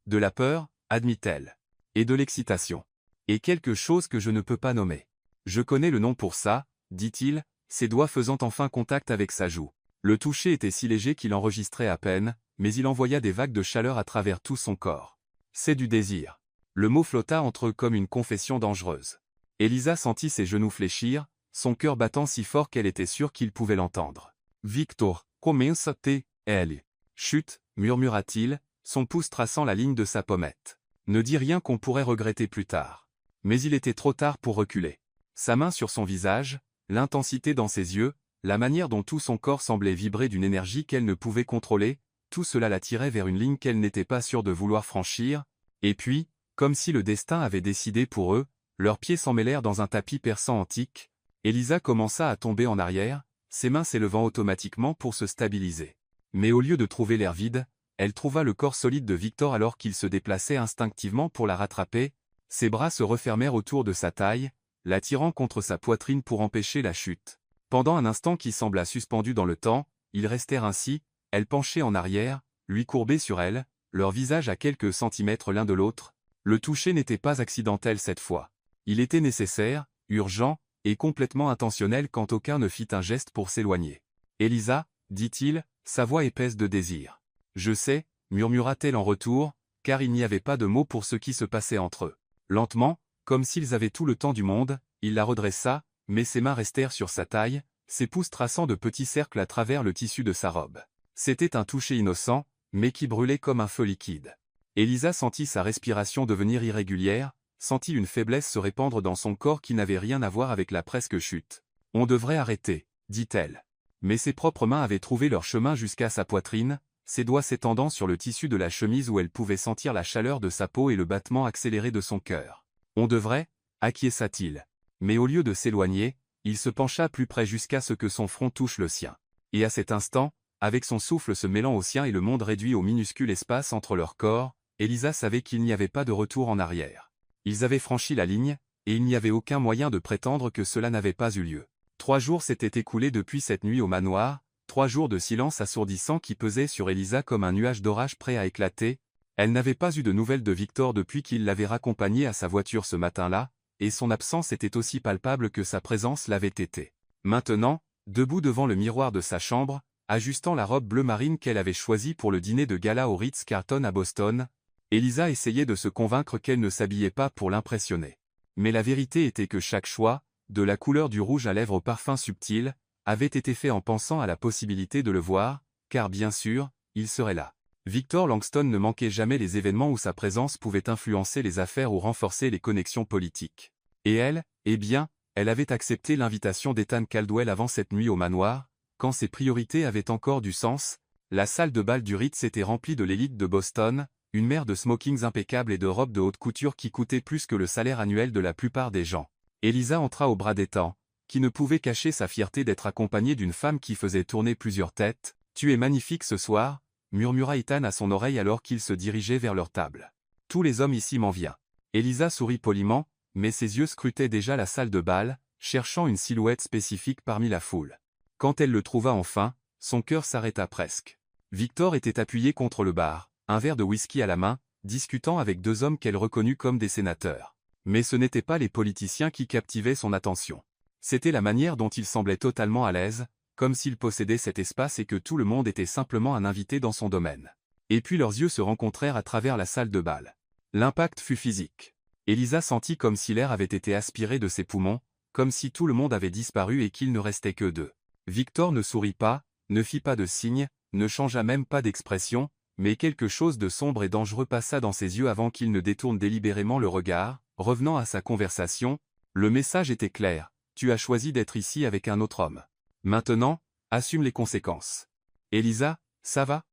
De la peur, admit-elle. Et de l'excitation. Et quelque chose que je ne peux pas nommer. Je connais le nom pour ça, dit-il, ses doigts faisant enfin contact avec sa joue. Le toucher était si léger qu'il enregistrait à peine, mais il envoya des vagues de chaleur à travers tout son corps. C'est du désir. Le mot flotta entre eux comme une confession dangereuse. Elisa sentit ses genoux fléchir, son cœur battant si fort qu'elle était sûre qu'il pouvait l'entendre. « Victor, comienza-t elle. » Chut, murmura-t-il, son pouce traçant la ligne de sa pommette. Ne dis rien qu'on pourrait regretter plus tard. Mais il était trop tard pour reculer. Sa main sur son visage, l'intensité dans ses yeux, la manière dont tout son corps semblait vibrer d'une énergie qu'elle ne pouvait contrôler, tout cela l'attirait vers une ligne qu'elle n'était pas sûre de vouloir franchir, et puis, comme si le destin avait décidé pour eux, leurs pieds s'emmêlèrent dans un tapis persan antique. Elisa commença à tomber en arrière, ses mains s'élevant automatiquement pour se stabiliser. Mais au lieu de trouver l'air vide, elle trouva le corps solide de Victor alors qu'il se déplaçait instinctivement pour la rattraper. Ses bras se refermèrent autour de sa taille, l'attirant contre sa poitrine pour empêcher la chute. Pendant un instant qui sembla suspendu dans le temps, ils restèrent ainsi, elle penchée en arrière, lui courbé sur elle, leur visage à quelques centimètres l'un de l'autre. Le toucher n'était pas accidentel cette fois. Il était nécessaire, urgent, et complètement intentionnel quand aucun ne fit un geste pour s'éloigner. « Elisa, dit-il, sa voix épaisse de désir. « Je sais, murmura-t-elle en retour, car il n'y avait pas de mots pour ce qui se passait entre eux. Lentement, comme s'ils avaient tout le temps du monde, il la redressa, mais ses mains restèrent sur sa taille, ses pouces traçant de petits cercles à travers le tissu de sa robe. C'était un toucher innocent, mais qui brûlait comme un feu liquide. Elisa sentit sa respiration devenir irrégulière, sentit une faiblesse se répandre dans son corps qui n'avait rien à voir avec la presque chute. On devrait arrêter, dit-elle. Mais ses propres mains avaient trouvé leur chemin jusqu'à sa poitrine, ses doigts s'étendant sur le tissu de la chemise où elle pouvait sentir la chaleur de sa peau et le battement accéléré de son cœur. On devrait, acquiesça-t-il. Mais au lieu de s'éloigner, il se pencha plus près jusqu'à ce que son front touche le sien. Et à cet instant, avec son souffle se mêlant au sien et le monde réduit au minuscule espace entre leurs corps, Elisa savait qu'il n'y avait pas de retour en arrière. Ils avaient franchi la ligne, et il n'y avait aucun moyen de prétendre que cela n'avait pas eu lieu. 3 jours s'étaient écoulés depuis cette nuit au manoir, 3 jours de silence assourdissant qui pesait sur Elisa comme un nuage d'orage prêt à éclater. Elle n'avait pas eu de nouvelles de Victor depuis qu'il l'avait raccompagnée à sa voiture ce matin-là, et son absence était aussi palpable que sa présence l'avait été. Maintenant, debout devant le miroir de sa chambre, ajustant la robe bleu marine qu'elle avait choisie pour le dîner de gala au Ritz-Carlton à Boston, Elisa essayait de se convaincre qu'elle ne s'habillait pas pour l'impressionner. Mais la vérité était que chaque choix, de la couleur du rouge à lèvres au parfum subtil, avait été fait en pensant à la possibilité de le voir, car bien sûr, il serait là. Victor Langston ne manquait jamais les événements où sa présence pouvait influencer les affaires ou renforcer les connexions politiques. Et elle, eh bien, elle avait accepté l'invitation d'Ethan Caldwell avant cette nuit au manoir, quand ses priorités avaient encore du sens. La salle de bal du Ritz était remplie de l'élite de Boston, une mer de smokings impeccables et de robes de haute couture qui coûtaient plus que le salaire annuel de la plupart des gens. Elisa entra au bras d'Ethan, qui ne pouvait cacher sa fierté d'être accompagnée d'une femme qui faisait tourner plusieurs têtes. « Tu es magnifique ce soir », murmura Ethan à son oreille alors qu'ils se dirigeaient vers leur table. « Tous les hommes ici m'en viennent. » Elisa sourit poliment, mais ses yeux scrutaient déjà la salle de bal, cherchant une silhouette spécifique parmi la foule. Quand elle le trouva enfin, son cœur s'arrêta presque. Victor était appuyé contre le bar, un verre de whisky à la main, discutant avec 2 hommes qu'elle reconnut comme des sénateurs. Mais ce n'étaient pas les politiciens qui captivaient son attention. C'était la manière dont il semblait totalement à l'aise, comme s'il possédait cet espace et que tout le monde était simplement un invité dans son domaine. Et puis leurs yeux se rencontrèrent à travers la salle de bal. L'impact fut physique. Elisa sentit comme si l'air avait été aspiré de ses poumons, comme si tout le monde avait disparu et qu'il ne restait que d'eux. Victor ne sourit pas, ne fit pas de signe, ne changea même pas d'expression, mais quelque chose de sombre et dangereux passa dans ses yeux avant qu'il ne détourne délibérément le regard. Revenant à sa conversation, le message était clair: tu as choisi d'être ici avec un autre homme. Maintenant, assume les conséquences. Elisa, ça va?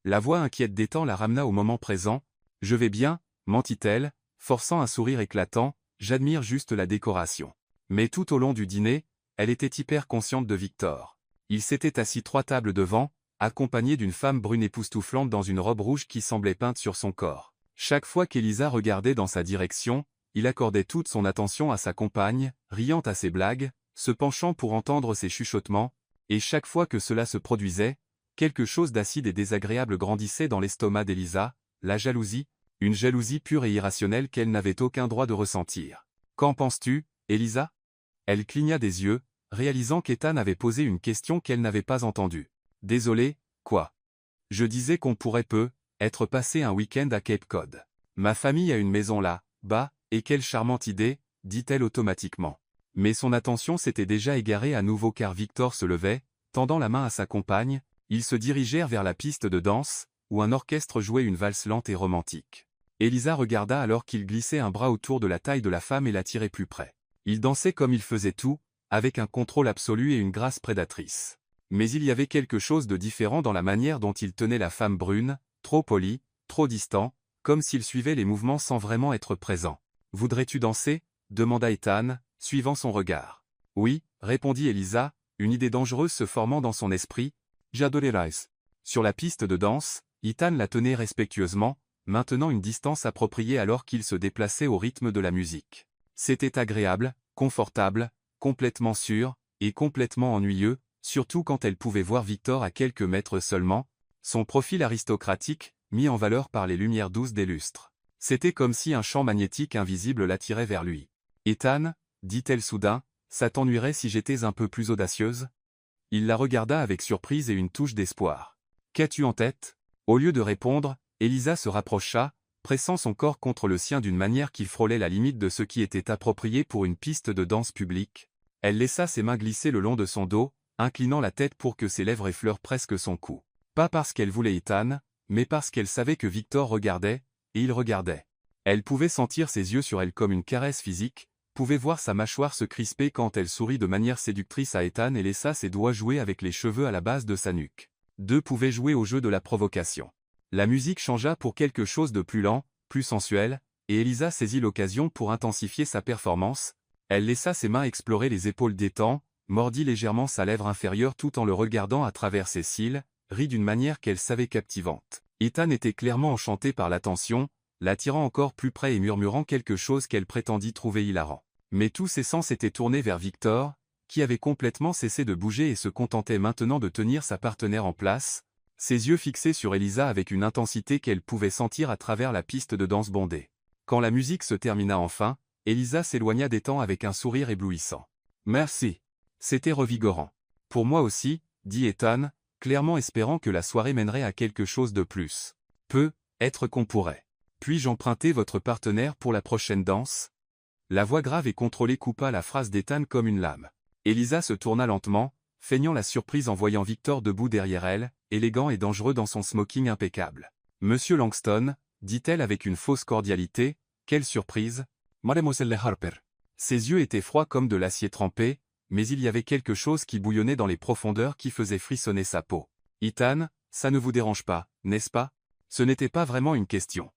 La voix inquiète d'Ethan la ramena au moment présent. Je vais bien, mentit-elle, forçant un sourire éclatant, j'admire juste la décoration. Mais tout au long du dîner, elle était hyper consciente de Victor. Il s'était assis 3 tables devant, accompagné d'une femme brune époustouflante dans une robe rouge qui semblait peinte sur son corps. Chaque fois qu'Elisa regardait dans sa direction, il accordait toute son attention à sa compagne, riant à ses blagues, se penchant pour entendre ses chuchotements, et chaque fois que cela se produisait, quelque chose d'acide et désagréable grandissait dans l'estomac d'Elisa, la jalousie, une jalousie pure et irrationnelle qu'elle n'avait aucun droit de ressentir. Qu'en penses-tu, Elisa? Elle cligna des yeux, réalisant qu'Ethan avait posé une question qu'elle n'avait pas entendue. Désolé, quoi? Je disais qu'on pourrait être passé un week-end à Cape Cod. Ma famille a une maison là, bas, et quelle charmante idée, dit-elle automatiquement. Mais son attention s'était déjà égarée à nouveau car Victor se levait, tendant la main à sa compagne, ils se dirigèrent vers la piste de danse, où un orchestre jouait une valse lente et romantique. Elisa regarda alors qu'il glissait un bras autour de la taille de la femme et l'attirait plus près. Il dansait comme il faisait tout, avec un contrôle absolu et une grâce prédatrice. Mais il y avait quelque chose de différent dans la manière dont il tenait la femme brune, trop poli, trop distant, comme s'il suivait les mouvements sans vraiment être présent. « Voudrais-tu danser » demanda Ethan, suivant son regard. « Oui » répondit Elisa, une idée dangereuse se formant dans son esprit. « J'adorerais. » Sur la piste de danse, Ethan la tenait respectueusement, maintenant une distance appropriée alors qu'il se déplaçait au rythme de la musique. C'était agréable, confortable, complètement sûr, et complètement ennuyeux, surtout quand elle pouvait voir Victor à quelques mètres seulement, son profil aristocratique, mis en valeur par les lumières douces des lustres. C'était comme si un champ magnétique invisible l'attirait vers lui. « Ethan, dit-elle soudain, ça t'ennuierait si j'étais un peu plus audacieuse ?» Il la regarda avec surprise et une touche d'espoir. « Qu'as-tu en tête ?» Au lieu de répondre, Elisa se rapprocha, pressant son corps contre le sien d'une manière qui frôlait la limite de ce qui était approprié pour une piste de danse publique. Elle laissa ses mains glisser le long de son dos, inclinant la tête pour que ses lèvres effleurent presque son cou. Pas parce qu'elle voulait Ethan, mais parce qu'elle savait que Victor regardait, et il regardait. Elle pouvait sentir ses yeux sur elle comme une caresse physique, pouvait voir sa mâchoire se crisper quand elle sourit de manière séductrice à Ethan et laissa ses doigts jouer avec les cheveux à la base de sa nuque. Deux pouvaient jouer au jeu de la provocation. La musique changea pour quelque chose de plus lent, plus sensuel, et Elisa saisit l'occasion pour intensifier sa performance. Elle laissa ses mains explorer les épaules d'Ethan, mordit légèrement sa lèvre inférieure tout en le regardant à travers ses cils, rit d'une manière qu'elle savait captivante. Ethan était clairement enchanté par l'attention, l'attirant encore plus près et murmurant quelque chose qu'elle prétendit trouver hilarant. Mais tous ses sens étaient tournés vers Victor, qui avait complètement cessé de bouger et se contentait maintenant de tenir sa partenaire en place, ses yeux fixés sur Elisa avec une intensité qu'elle pouvait sentir à travers la piste de danse bondée. Quand la musique se termina enfin, Elisa s'éloigna d'Ethan avec un sourire éblouissant. « Merci. C'était revigorant. Pour moi aussi, » dit Ethan, clairement espérant que la soirée mènerait à quelque chose de plus. « Peut-être qu'on pourrait. Puis-je emprunter votre partenaire pour la prochaine danse ?» La voix grave et contrôlée coupa la phrase d'Ethan comme une lame. Elisa se tourna lentement, feignant la surprise en voyant Victor debout derrière elle, élégant et dangereux dans son smoking impeccable. « Monsieur Langston » dit-elle avec une fausse cordialité, « quelle surprise !» Mademoiselle Harper. Ses yeux étaient froids comme de l'acier trempé, mais il y avait quelque chose qui bouillonnait dans les profondeurs qui faisait frissonner sa peau. « Ethan, ça ne vous dérange pas, n'est-ce pas ?» Ce n'était pas vraiment une question.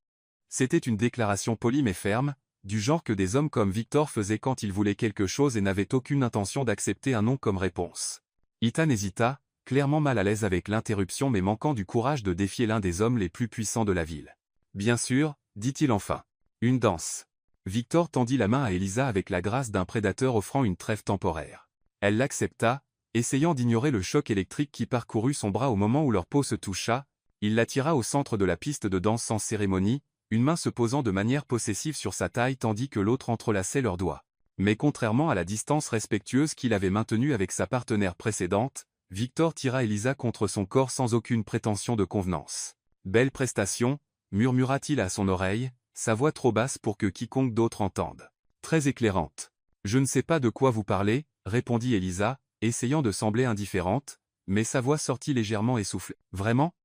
C'était une déclaration polie mais ferme, du genre que des hommes comme Victor faisaient quand ils voulaient quelque chose et n'avaient aucune intention d'accepter un non comme réponse. Ethan hésita, clairement mal à l'aise avec l'interruption mais manquant du courage de défier l'un des hommes les plus puissants de la ville. « Bien sûr, » dit-il enfin. « Une danse. » Victor tendit la main à Elisa avec la grâce d'un prédateur offrant une trêve temporaire. Elle l'accepta, essayant d'ignorer le choc électrique qui parcourut son bras au moment où leur peau se toucha. Il l'attira au centre de la piste de danse sans cérémonie, une main se posant de manière possessive sur sa taille tandis que l'autre entrelaçait leurs doigts. Mais contrairement à la distance respectueuse qu'il avait maintenue avec sa partenaire précédente, Victor tira Elisa contre son corps sans aucune prétention de convenance. « Belle prestation » murmura-t-il à son oreille, sa voix trop basse pour que quiconque d'autre entende. « Très éclairante. »« Je ne sais pas de quoi vous parlez, » répondit Elisa, essayant de sembler indifférente, mais sa voix sortit légèrement essoufflée. « Vraiment ?»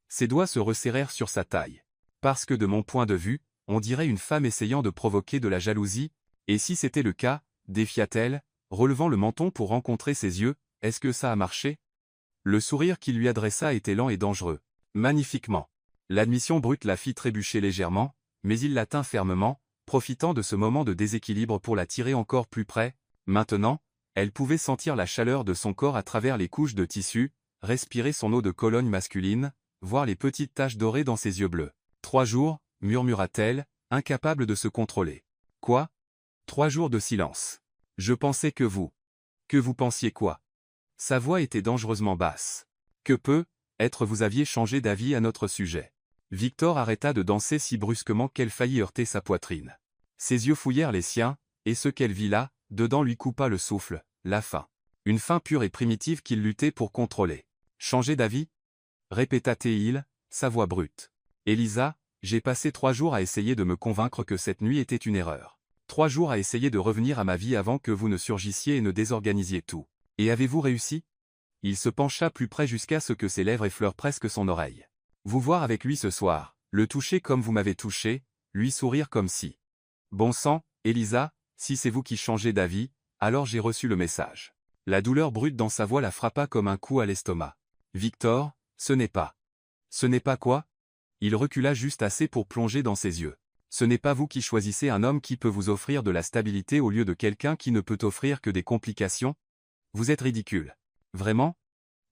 Ses doigts se resserrèrent sur sa taille. « Parce que de mon point de vue, on dirait une femme essayant de provoquer de la jalousie, et si c'était le cas, défia-t-elle, relevant le menton pour rencontrer ses yeux, est-ce que ça a marché ?» Le sourire qu'il lui adressa était lent et dangereux. « Magnifiquement. » L'admission brute la fit trébucher légèrement, mais il la tint fermement, profitant de ce moment de déséquilibre pour la tirer encore plus près. Maintenant, elle pouvait sentir la chaleur de son corps à travers les couches de tissu, respirer son eau de Cologne masculine, voir les petites taches dorées dans ses yeux bleus. « 3 jours, murmura-t-elle, incapable de se contrôler. « Quoi ? 3 jours de silence. Je pensais que vous. Que vous pensiez quoi ?» Sa voix était dangereusement basse. « Que peut-être vous aviez changé d'avis à notre sujet. » Victor arrêta de danser si brusquement qu'elle faillit heurter sa poitrine. Ses yeux fouillèrent les siens, et ce qu'elle vit là, dedans lui coupa le souffle, la faim. Une faim pure et primitive qu'il luttait pour contrôler. « Changer d'avis » répéta-t-il, sa voix brute. « Elisa, j'ai passé 3 jours à essayer de me convaincre que cette nuit était une erreur. 3 jours à essayer de revenir à ma vie avant que vous ne surgissiez et ne désorganisiez tout. Et avez-vous réussi ?» Il se pencha plus près jusqu'à ce que ses lèvres effleurent presque son oreille. « Vous voir avec lui ce soir, le toucher comme vous m'avez touché, lui sourire comme si. Bon sang, Elisa, si c'est vous qui changez d'avis, alors j'ai reçu le message. » La douleur brute dans sa voix la frappa comme un coup à l'estomac. « Victor, ce n'est pas. » « Ce n'est pas quoi ?» Il recula juste assez pour plonger dans ses yeux. « Ce n'est pas vous qui choisissez un homme qui peut vous offrir de la stabilité au lieu de quelqu'un qui ne peut offrir que des complications ? Vous êtes ridicule. Vraiment ?»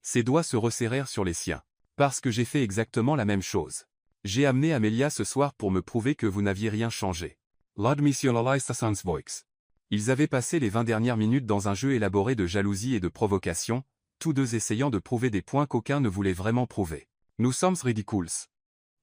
Ses doigts se resserrèrent sur les siens. « Parce que j'ai fait exactement la même chose. J'ai amené Amelia ce soir pour me prouver que vous n'aviez rien changé. » Ils avaient passé les 20 dernières minutes dans un jeu élaboré de jalousie et de provocation, tous deux essayant de prouver des points qu'aucun ne voulait vraiment prouver. « Nous sommes ridicules. »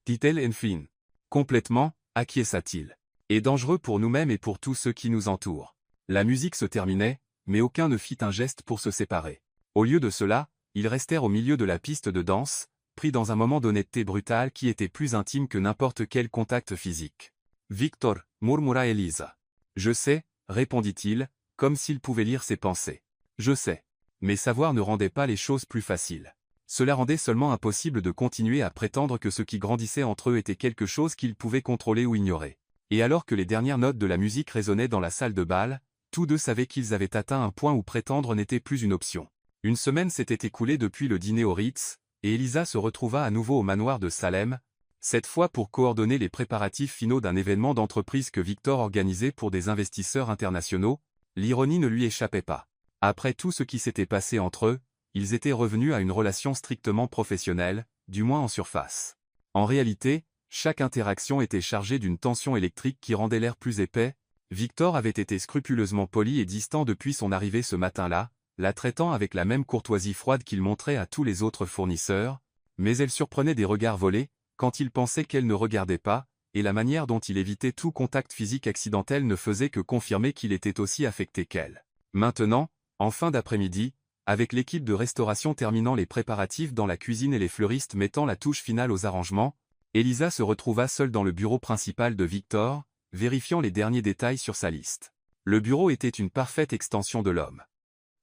dit-elle enfin. Complètement, acquiesça-t-il. Et dangereux pour nous-mêmes et pour tous ceux qui nous entourent. La musique se terminait, mais aucun ne fit un geste pour se séparer. Au lieu de cela, ils restèrent au milieu de la piste de danse, pris dans un moment d'honnêteté brutale qui était plus intime que n'importe quel contact physique. « Victor, » murmura Elisa. « Je sais, » répondit-il, comme s'il pouvait lire ses pensées. « Je sais. » Mais savoir ne rendait pas les choses plus faciles. Cela rendait seulement impossible de continuer à prétendre que ce qui grandissait entre eux était quelque chose qu'ils pouvaient contrôler ou ignorer. Et alors que les dernières notes de la musique résonnaient dans la salle de bal, tous deux savaient qu'ils avaient atteint un point où prétendre n'était plus une option. Une semaine s'était écoulée depuis le dîner au Ritz, et Elisa se retrouva à nouveau au manoir de Salem, cette fois pour coordonner les préparatifs finaux d'un événement d'entreprise que Victor organisait pour des investisseurs internationaux. L'ironie ne lui échappait pas. Après tout ce qui s'était passé entre eux, ils étaient revenus à une relation strictement professionnelle, du moins en surface. En réalité, chaque interaction était chargée d'une tension électrique qui rendait l'air plus épais. Victor avait été scrupuleusement poli et distant depuis son arrivée ce matin-là, la traitant avec la même courtoisie froide qu'il montrait à tous les autres fournisseurs, mais elle surprenait des regards volés, quand il pensait qu'elle ne regardait pas, et la manière dont il évitait tout contact physique accidentel ne faisait que confirmer qu'il était aussi affecté qu'elle. Maintenant, en fin d'après-midi, avec l'équipe de restauration terminant les préparatifs dans la cuisine et les fleuristes mettant la touche finale aux arrangements, Elisa se retrouva seule dans le bureau principal de Victor, vérifiant les derniers détails sur sa liste. Le bureau était une parfaite extension de l'homme.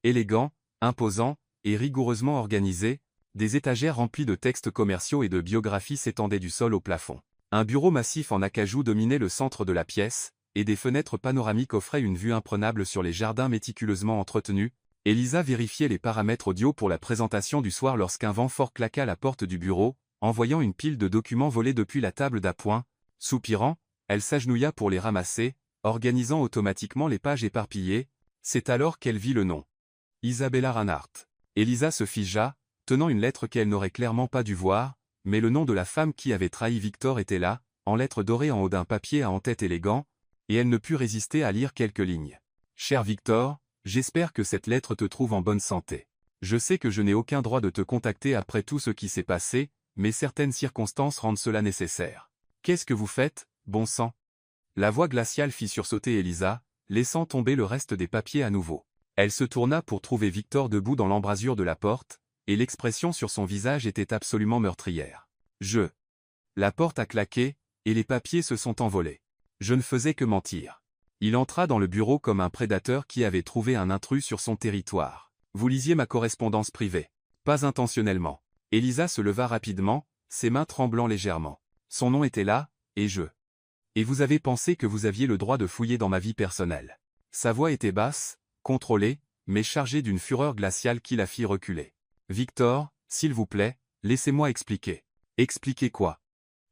Élégant, imposant, et rigoureusement organisé, des étagères remplies de textes commerciaux et de biographies s'étendaient du sol au plafond. Un bureau massif en acajou dominait le centre de la pièce, et des fenêtres panoramiques offraient une vue imprenable sur les jardins méticuleusement entretenus. Elisa vérifiait les paramètres audio pour la présentation du soir lorsqu'un vent fort claqua à la porte du bureau, envoyant une pile de documents volés depuis la table d'appoint. Soupirant, elle s'agenouilla pour les ramasser, organisant automatiquement les pages éparpillées. C'est alors qu'elle vit le nom. Isabella Reinhardt. Elisa se figea, tenant une lettre qu'elle n'aurait clairement pas dû voir, mais le nom de la femme qui avait trahi Victor était là, en lettres dorées en haut d'un papier à en-tête élégant, et elle ne put résister à lire quelques lignes. « Cher Victor, j'espère que cette lettre te trouve en bonne santé. Je sais que je n'ai aucun droit de te contacter après tout ce qui s'est passé, mais certaines circonstances rendent cela nécessaire. Qu'est-ce que vous faites, bon sang ?» La voix glaciale fit sursauter Elisa, laissant tomber le reste des papiers à nouveau. Elle se tourna pour trouver Victor debout dans l'embrasure de la porte, et l'expression sur son visage était absolument meurtrière. La porte a claqué, et les papiers se sont envolés. Je ne faisais que mentir. Il entra dans le bureau comme un prédateur qui avait trouvé un intrus sur son territoire. Vous lisiez ma correspondance privée. Pas intentionnellement. Elisa se leva rapidement, ses mains tremblant légèrement. Son nom était là, et vous avez pensé que vous aviez le droit de fouiller dans ma vie personnelle. Sa voix était basse, contrôlée, mais chargée d'une fureur glaciale qui la fit reculer. Victor, s'il vous plaît, laissez-moi expliquer. Expliquer quoi?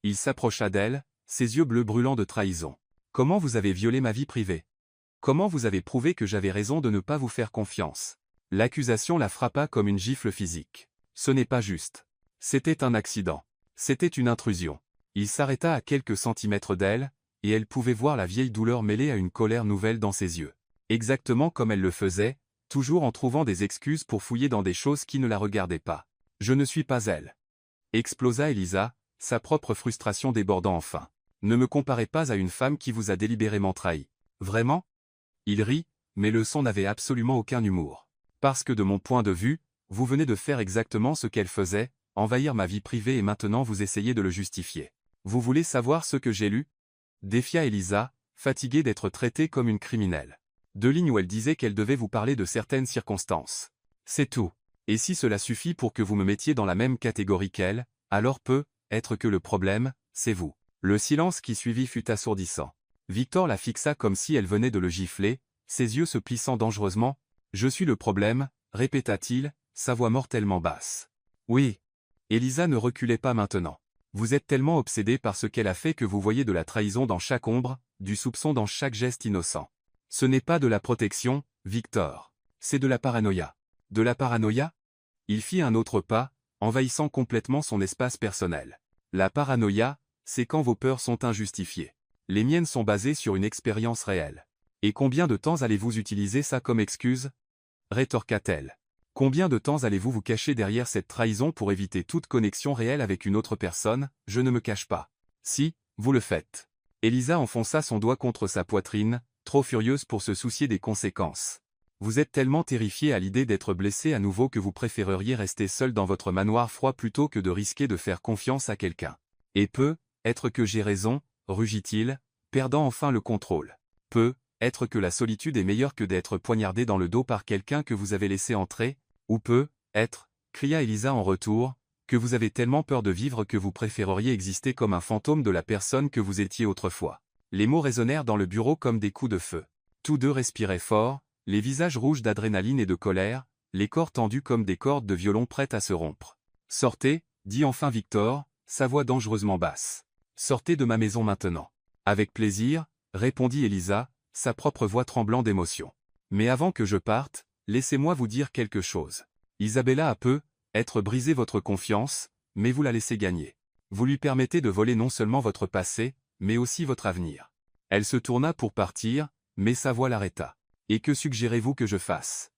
Il s'approcha d'elle, ses yeux bleus brûlants de trahison. Comment vous avez violé ma vie privée? Comment vous avez prouvé que j'avais raison de ne pas vous faire confiance? L'accusation la frappa comme une gifle physique. Ce n'est pas juste. C'était un accident. C'était une intrusion. Il s'arrêta à quelques centimètres d'elle, et elle pouvait voir la vieille douleur mêlée à une colère nouvelle dans ses yeux. Exactement comme elle le faisait, toujours en trouvant des excuses pour fouiller dans des choses qui ne la regardaient pas. Je ne suis pas elle. Explosa Elisa, sa propre frustration débordant enfin. Ne me comparez pas à une femme qui vous a délibérément trahi. Vraiment? Il rit, mais le son n'avait absolument aucun humour. Parce que de mon point de vue, vous venez de faire exactement ce qu'elle faisait, envahir ma vie privée et maintenant vous essayez de le justifier. Vous voulez savoir ce que j'ai lu? Défia Elisa, fatiguée d'être traitée comme une criminelle. 2 lignes où elle disait qu'elle devait vous parler de certaines circonstances. C'est tout. Et si cela suffit pour que vous me mettiez dans la même catégorie qu'elle, alors peut-être que le problème, c'est vous. Le silence qui suivit fut assourdissant. Victor la fixa comme si elle venait de le gifler, ses yeux se plissant dangereusement. « Je suis le problème », répéta-t-il, sa voix mortellement basse. Oui. Elisa ne reculait pas maintenant. Vous êtes tellement obsédé par ce qu'elle a fait que vous voyez de la trahison dans chaque ombre, du soupçon dans chaque geste innocent. Ce n'est pas de la protection, Victor. C'est de la paranoïa. De la paranoïa? Il fit un autre pas, envahissant complètement son espace personnel. La paranoïa, c'est quand vos peurs sont injustifiées. Les miennes sont basées sur une expérience réelle. Et combien de temps allez-vous utiliser ça comme excuse? Rétorqua-t-elle. Combien de temps allez-vous vous cacher derrière cette trahison pour éviter toute connexion réelle avec une autre personne? Je ne me cache pas. Si, vous le faites. Elisa enfonça son doigt contre sa poitrine, trop furieuse pour se soucier des conséquences. Vous êtes tellement terrifié à l'idée d'être blessé à nouveau que vous préféreriez rester seul dans votre manoir froid plutôt que de risquer de faire confiance à quelqu'un. Et peut-être que j'ai raison, rugit-il, perdant enfin le contrôle. Peut-être que la solitude est meilleure que d'être poignardé dans le dos par quelqu'un que vous avez laissé entrer, ou peut-être, cria Elisa en retour, que vous avez tellement peur de vivre que vous préféreriez exister comme un fantôme de la personne que vous étiez autrefois. Les mots résonnèrent dans le bureau comme des coups de feu. Tous deux respiraient fort, les visages rouges d'adrénaline et de colère, les corps tendus comme des cordes de violon prêtes à se rompre. « Sortez », dit enfin Victor, sa voix dangereusement basse. « Sortez de ma maison maintenant. »« Avec plaisir », répondit Elisa, sa propre voix tremblant d'émotion. « Mais avant que je parte, laissez-moi vous dire quelque chose. Isabella a être brisé votre confiance, mais vous la laissez gagner. Vous lui permettez de voler non seulement votre passé, mais aussi votre avenir. » Elle se tourna pour partir, mais sa voix l'arrêta. « Et que suggérez-vous que je fasse?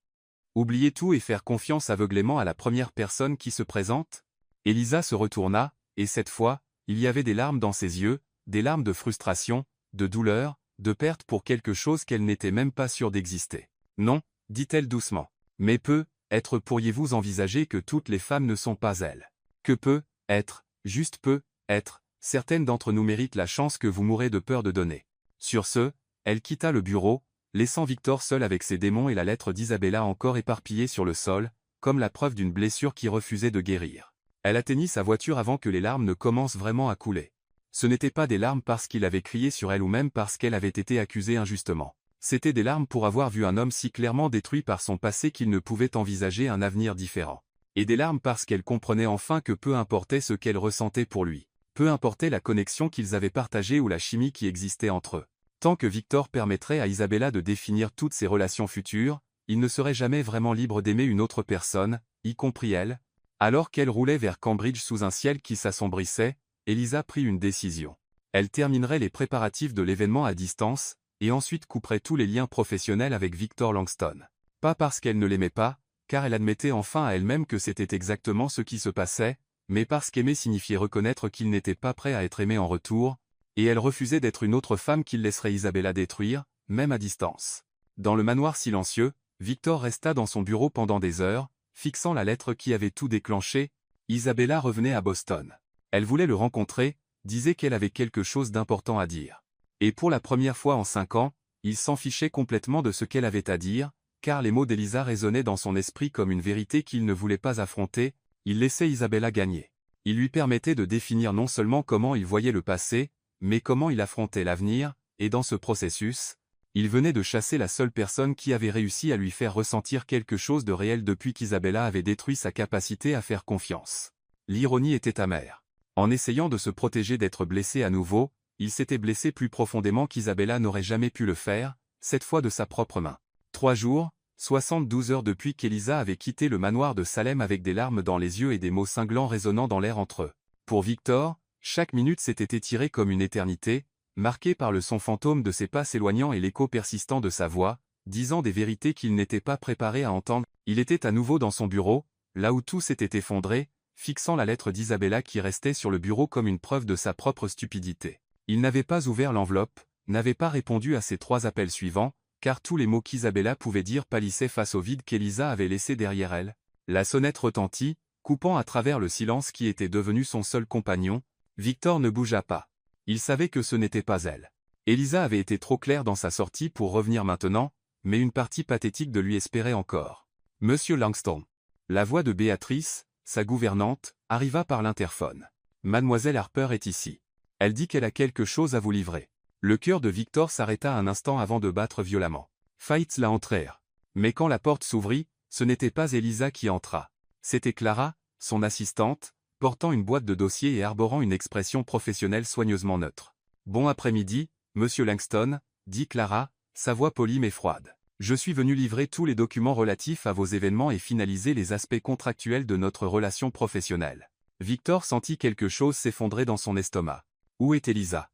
Oublier tout et faire confiance aveuglément à la première personne qui se présente ?» Elisa se retourna, et cette fois, il y avait des larmes dans ses yeux, des larmes de frustration, de douleur, de perte pour quelque chose qu'elle n'était même pas sûre d'exister. « Non, dit-elle doucement. Mais peut-être pourriez-vous envisager que toutes les femmes ne sont pas elles. Que peut-être, juste peut-être, certaines d'entre nous méritent la chance que vous mourrez de peur de donner. » Sur ce, elle quitta le bureau, laissant Victor seul avec ses démons et la lettre d'Isabella encore éparpillée sur le sol, comme la preuve d'une blessure qui refusait de guérir. Elle atteignit sa voiture avant que les larmes ne commencent vraiment à couler. Ce n'étaient pas des larmes parce qu'il avait crié sur elle ou même parce qu'elle avait été accusée injustement. C'étaient des larmes pour avoir vu un homme si clairement détruit par son passé qu'il ne pouvait envisager un avenir différent. Et des larmes parce qu'elle comprenait enfin que peu importait ce qu'elle ressentait pour lui. Peu importait la connexion qu'ils avaient partagée ou la chimie qui existait entre eux. Tant que Victor permettrait à Isabella de définir toutes ses relations futures, il ne serait jamais vraiment libre d'aimer une autre personne, y compris elle. Alors qu'elle roulait vers Cambridge sous un ciel qui s'assombrissait, Elisa prit une décision. Elle terminerait les préparatifs de l'événement à distance, et ensuite couperait tous les liens professionnels avec Victor Langston. Pas parce qu'elle ne l'aimait pas, car elle admettait enfin à elle-même que c'était exactement ce qui se passait, mais parce qu'aimer signifiait reconnaître qu'il n'était pas prêt à être aimé en retour, et elle refusait d'être une autre femme qu'il laisserait Isabella détruire, même à distance. Dans le manoir silencieux, Victor resta dans son bureau pendant des heures, fixant la lettre qui avait tout déclenché. Isabella revenait à Boston. Elle voulait le rencontrer, disait qu'elle avait quelque chose d'important à dire. Et pour la première fois en 5 ans, il s'en fichait complètement de ce qu'elle avait à dire, car les mots d'Elisa résonnaient dans son esprit comme une vérité qu'il ne voulait pas affronter. Il laissait Isabella gagner. Il lui permettait de définir non seulement comment il voyait le passé, mais comment il affrontait l'avenir, et dans ce processus, il venait de chasser la seule personne qui avait réussi à lui faire ressentir quelque chose de réel depuis qu'Isabella avait détruit sa capacité à faire confiance. L'ironie était amère. En essayant de se protéger d'être blessé à nouveau, il s'était blessé plus profondément qu'Isabella n'aurait jamais pu le faire, cette fois de sa propre main. 3 jours, 72 heures depuis qu'Elisa avait quitté le manoir de Salem avec des larmes dans les yeux et des mots cinglants résonnant dans l'air entre eux. Pour Victor, chaque minute s'était étirée comme une éternité, marquée par le son fantôme de ses pas s'éloignant et l'écho persistant de sa voix, disant des vérités qu'il n'était pas préparé à entendre. Il était à nouveau dans son bureau, là où tout s'était effondré, fixant la lettre d'Isabella qui restait sur le bureau comme une preuve de sa propre stupidité. Il n'avait pas ouvert l'enveloppe, n'avait pas répondu à ses 3 appels suivants, car tous les mots qu'Isabella pouvait dire pâlissaient face au vide qu'Elisa avait laissé derrière elle. La sonnette retentit, coupant à travers le silence qui était devenu son seul compagnon. Victor ne bougea pas. Il savait que ce n'était pas elle. Elisa avait été trop claire dans sa sortie pour revenir maintenant, mais une partie pathétique de lui espérait encore. « Monsieur Langston ». La voix de Béatrice, sa gouvernante, arriva par l'interphone. « Mademoiselle Harper est ici. Elle dit qu'elle a quelque chose à vous livrer. » Le cœur de Victor s'arrêta un instant avant de battre violemment. Faillites la entrèrent. Mais quand la porte s'ouvrit, ce n'était pas Elisa qui entra. C'était Clara, son assistante, portant une boîte de dossiers et arborant une expression professionnelle soigneusement neutre. « Bon après-midi, monsieur Langston », dit Clara, sa voix polie mais froide. « Je suis venu livrer tous les documents relatifs à vos événements et finaliser les aspects contractuels de notre relation professionnelle. » Victor sentit quelque chose s'effondrer dans son estomac. Où est Elisa ?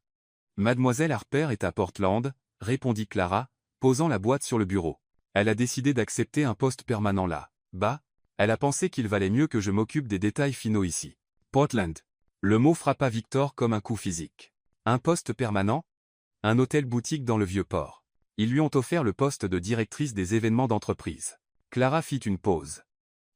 Mademoiselle Harper est à Portland, répondit Clara, posant la boîte sur le bureau. Elle a décidé d'accepter un poste permanent là. Bah, elle a pensé qu'il valait mieux que je m'occupe des détails finaux ici. Portland. Le mot frappa Victor comme un coup physique. Un poste permanent ? Un hôtel-boutique dans le Vieux-Port. Ils lui ont offert le poste de directrice des événements d'entreprise. Clara fit une pause.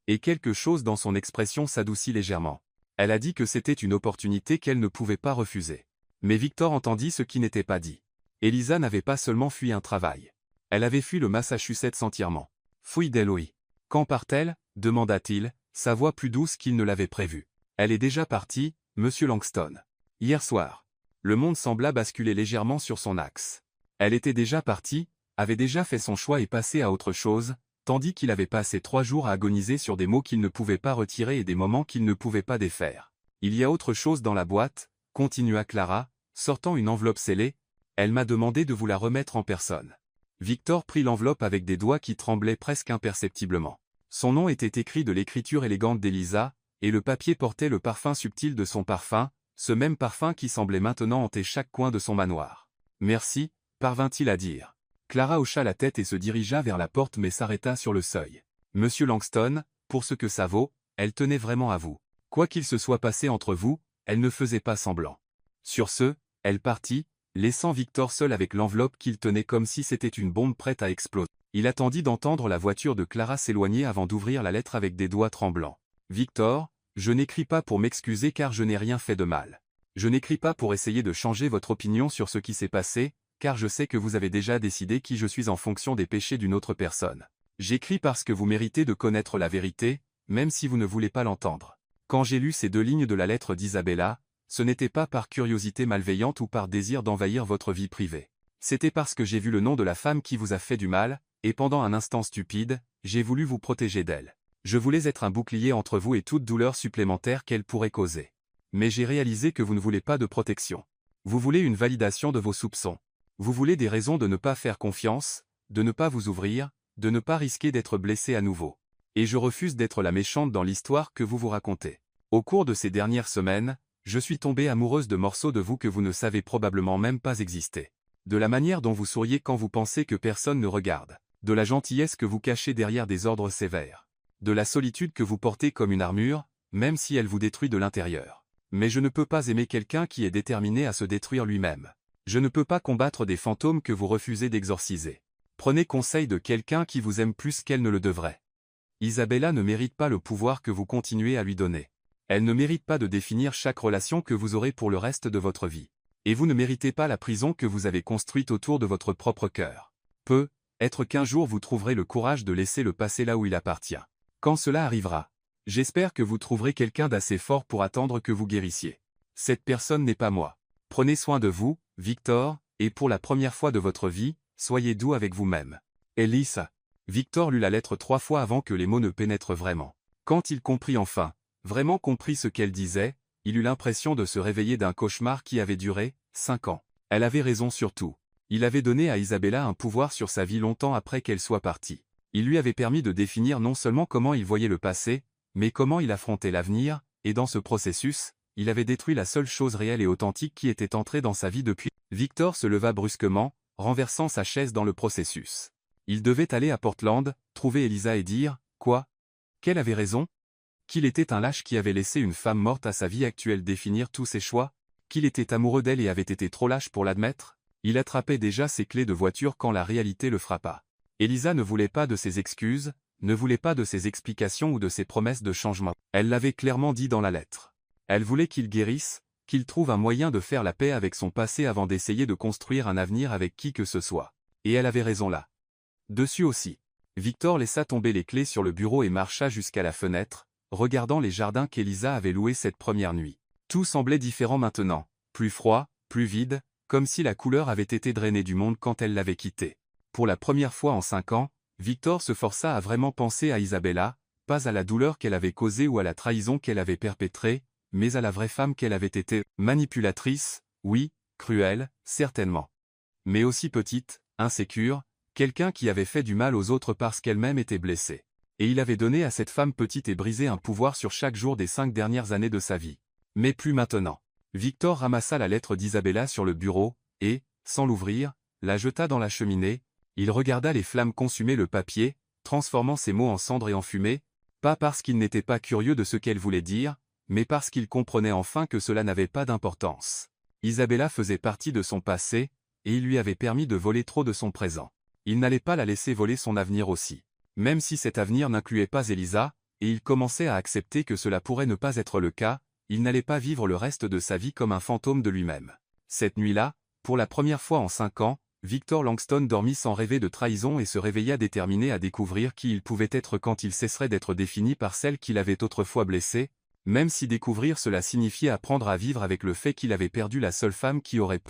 Et quelque chose dans son expression s'adoucit légèrement. Elle a dit que c'était une opportunité qu'elle ne pouvait pas refuser. Mais Victor entendit ce qui n'était pas dit. Elisa n'avait pas seulement fui un travail. Elle avait fui le Massachusetts entièrement. Fouille d'Eloï. Quand part-elle ? Demanda-t-il, sa voix plus douce qu'il ne l'avait prévu. Elle est déjà partie, monsieur Langston. Hier soir. Le monde sembla basculer légèrement sur son axe. Elle était déjà partie, avait déjà fait son choix et passé à autre chose, tandis qu'il avait passé 3 jours à agoniser sur des mots qu'il ne pouvait pas retirer et des moments qu'il ne pouvait pas défaire. Il y a autre chose dans la boîte, continua Clara, sortant une enveloppe scellée. Elle m'a demandé de vous la remettre en personne. Victor prit l'enveloppe avec des doigts qui tremblaient presque imperceptiblement. Son nom était écrit de l'écriture élégante d'Elisa, et le papier portait le parfum subtil de son parfum, ce même parfum qui semblait maintenant hanter chaque coin de son manoir. Merci, parvint-il à dire. Clara hocha la tête et se dirigea vers la porte mais s'arrêta sur le seuil. Monsieur Langston, pour ce que ça vaut, elle tenait vraiment à vous. Quoi qu'il se soit passé entre vous, elle ne faisait pas semblant. Sur ce, elle partit, laissant Victor seul avec l'enveloppe qu'il tenait comme si c'était une bombe prête à exploser. Il attendit d'entendre la voiture de Clara s'éloigner avant d'ouvrir la lettre avec des doigts tremblants. Victor, je n'écris pas pour m'excuser car je n'ai rien fait de mal. Je n'écris pas pour essayer de changer votre opinion sur ce qui s'est passé, car je sais que vous avez déjà décidé qui je suis en fonction des péchés d'une autre personne. J'écris parce que vous méritez de connaître la vérité, même si vous ne voulez pas l'entendre. Quand j'ai lu ces 2 lignes de la lettre d'Isabella, ce n'était pas par curiosité malveillante ou par désir d'envahir votre vie privée. C'était parce que j'ai vu le nom de la femme qui vous a fait du mal, et pendant un instant stupide, j'ai voulu vous protéger d'elle. Je voulais être un bouclier entre vous et toute douleur supplémentaire qu'elle pourrait causer. Mais j'ai réalisé que vous ne voulez pas de protection. Vous voulez une validation de vos soupçons. Vous voulez des raisons de ne pas faire confiance, de ne pas vous ouvrir, de ne pas risquer d'être blessé à nouveau. Et je refuse d'être la méchante dans l'histoire que vous vous racontez. Au cours de ces dernières semaines, je suis tombée amoureuse de morceaux de vous que vous ne savez probablement même pas exister. De la manière dont vous souriez quand vous pensez que personne ne regarde. De la gentillesse que vous cachez derrière des ordres sévères. De la solitude que vous portez comme une armure, même si elle vous détruit de l'intérieur. Mais je ne peux pas aimer quelqu'un qui est déterminé à se détruire lui-même. Je ne peux pas combattre des fantômes que vous refusez d'exorciser. Prenez conseil de quelqu'un qui vous aime plus qu'elle ne le devrait. Isabella ne mérite pas le pouvoir que vous continuez à lui donner. Elle ne mérite pas de définir chaque relation que vous aurez pour le reste de votre vie. Et vous ne méritez pas la prison que vous avez construite autour de votre propre cœur. Être qu'un jour vous trouverez le courage de laisser le passé là où il appartient. Quand cela arrivera, j'espère que vous trouverez quelqu'un d'assez fort pour attendre que vous guérissiez. Cette personne n'est pas moi. Prenez soin de vous, Victor, et pour la première fois de votre vie, soyez doux avec vous-même. Elisa. Victor lut la lettre 3 fois avant que les mots ne pénètrent vraiment. Quand il comprit enfin, vraiment comprit ce qu'elle disait, il eut l'impression de se réveiller d'un cauchemar qui avait duré 5 ans. Elle avait raison sur tout. Il avait donné à Isabella un pouvoir sur sa vie longtemps après qu'elle soit partie. Il lui avait permis de définir non seulement comment il voyait le passé, mais comment il affrontait l'avenir, et dans ce processus, il avait détruit la seule chose réelle et authentique qui était entrée dans sa vie depuis. Victor se leva brusquement, renversant sa chaise dans le processus. Il devait aller à Portland, trouver Elisa et dire « Quoi ? Qu'elle avait raison ? Qu'il était un lâche qui avait laissé une femme morte à sa vie actuelle définir tous ses choix ? Qu'il était amoureux d'elle et avait été trop lâche pour l'admettre ? Il attrapait déjà ses clés de voiture quand la réalité le frappa. Elisa ne voulait pas de ses excuses, ne voulait pas de ses explications ou de ses promesses de changement. Elle l'avait clairement dit dans la lettre. Elle voulait qu'il guérisse, qu'il trouve un moyen de faire la paix avec son passé avant d'essayer de construire un avenir avec qui que ce soit. Et elle avait raison là. Dessus aussi. Victor laissa tomber les clés sur le bureau et marcha jusqu'à la fenêtre, regardant les jardins qu'Elisa avait loués cette première nuit. Tout semblait différent maintenant, plus froid, plus vide, comme si la couleur avait été drainée du monde quand elle l'avait quitté. Pour la première fois en 5 ans, Victor se força à vraiment penser à Isabella, pas à la douleur qu'elle avait causée ou à la trahison qu'elle avait perpétrée, mais à la vraie femme qu'elle avait été. Manipulatrice, oui, cruelle, certainement. Mais aussi petite, insécure, quelqu'un qui avait fait du mal aux autres parce qu'elle-même était blessée. Et il avait donné à cette femme petite et brisée un pouvoir sur chaque jour des 5 dernières années de sa vie. Mais plus maintenant. Victor ramassa la lettre d'Isabella sur le bureau, et, sans l'ouvrir, la jeta dans la cheminée. Il regarda les flammes consumer le papier, transformant ses mots en cendres et en fumée, pas parce qu'il n'était pas curieux de ce qu'elle voulait dire, mais parce qu'il comprenait enfin que cela n'avait pas d'importance. Isabella faisait partie de son passé, et il lui avait permis de voler trop de son présent. Il n'allait pas la laisser voler son avenir aussi. Même si cet avenir n'incluait pas Elisa, et il commençait à accepter que cela pourrait ne pas être le cas, il n'allait pas vivre le reste de sa vie comme un fantôme de lui-même. Cette nuit-là, pour la première fois en 5 ans, Victor Langston dormit sans rêver de trahison et se réveilla déterminé à découvrir qui il pouvait être quand il cesserait d'être défini par celle qu'il avait autrefois blessée, Même si découvrir cela signifiait apprendre à vivre avec le fait qu'il avait perdu la seule femme qui aurait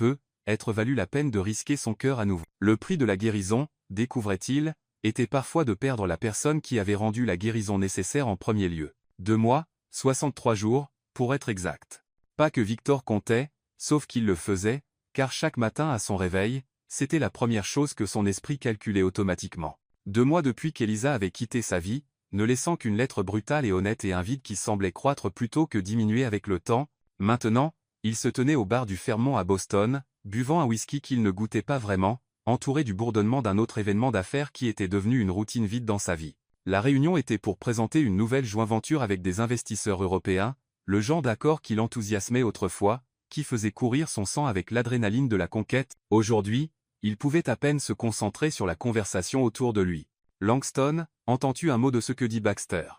être valu la peine de risquer son cœur à nouveau. Le prix de la guérison, découvrait-il, était parfois de perdre la personne qui avait rendu la guérison nécessaire en premier lieu. 2 mois, 63 jours, pour être exact. Pas que Victor comptait, sauf qu'il le faisait, car chaque matin à son réveil, c'était la première chose que son esprit calculait automatiquement. 2 mois depuis qu'Elisa avait quitté sa vie, ne laissant qu'une lettre brutale et honnête et un vide qui semblait croître plutôt que diminuer avec le temps. Maintenant, il se tenait au bar du Fairmont à Boston, buvant un whisky qu'il ne goûtait pas vraiment, entouré du bourdonnement d'un autre événement d'affaires qui était devenu une routine vide dans sa vie. La réunion était pour présenter une nouvelle joint-venture avec des investisseurs européens, le genre d'accord qui l'enthousiasmait autrefois, qui faisait courir son sang avec l'adrénaline de la conquête. Aujourd'hui, il pouvait à peine se concentrer sur la conversation autour de lui. Langston, entends-tu un mot de ce que dit Baxter?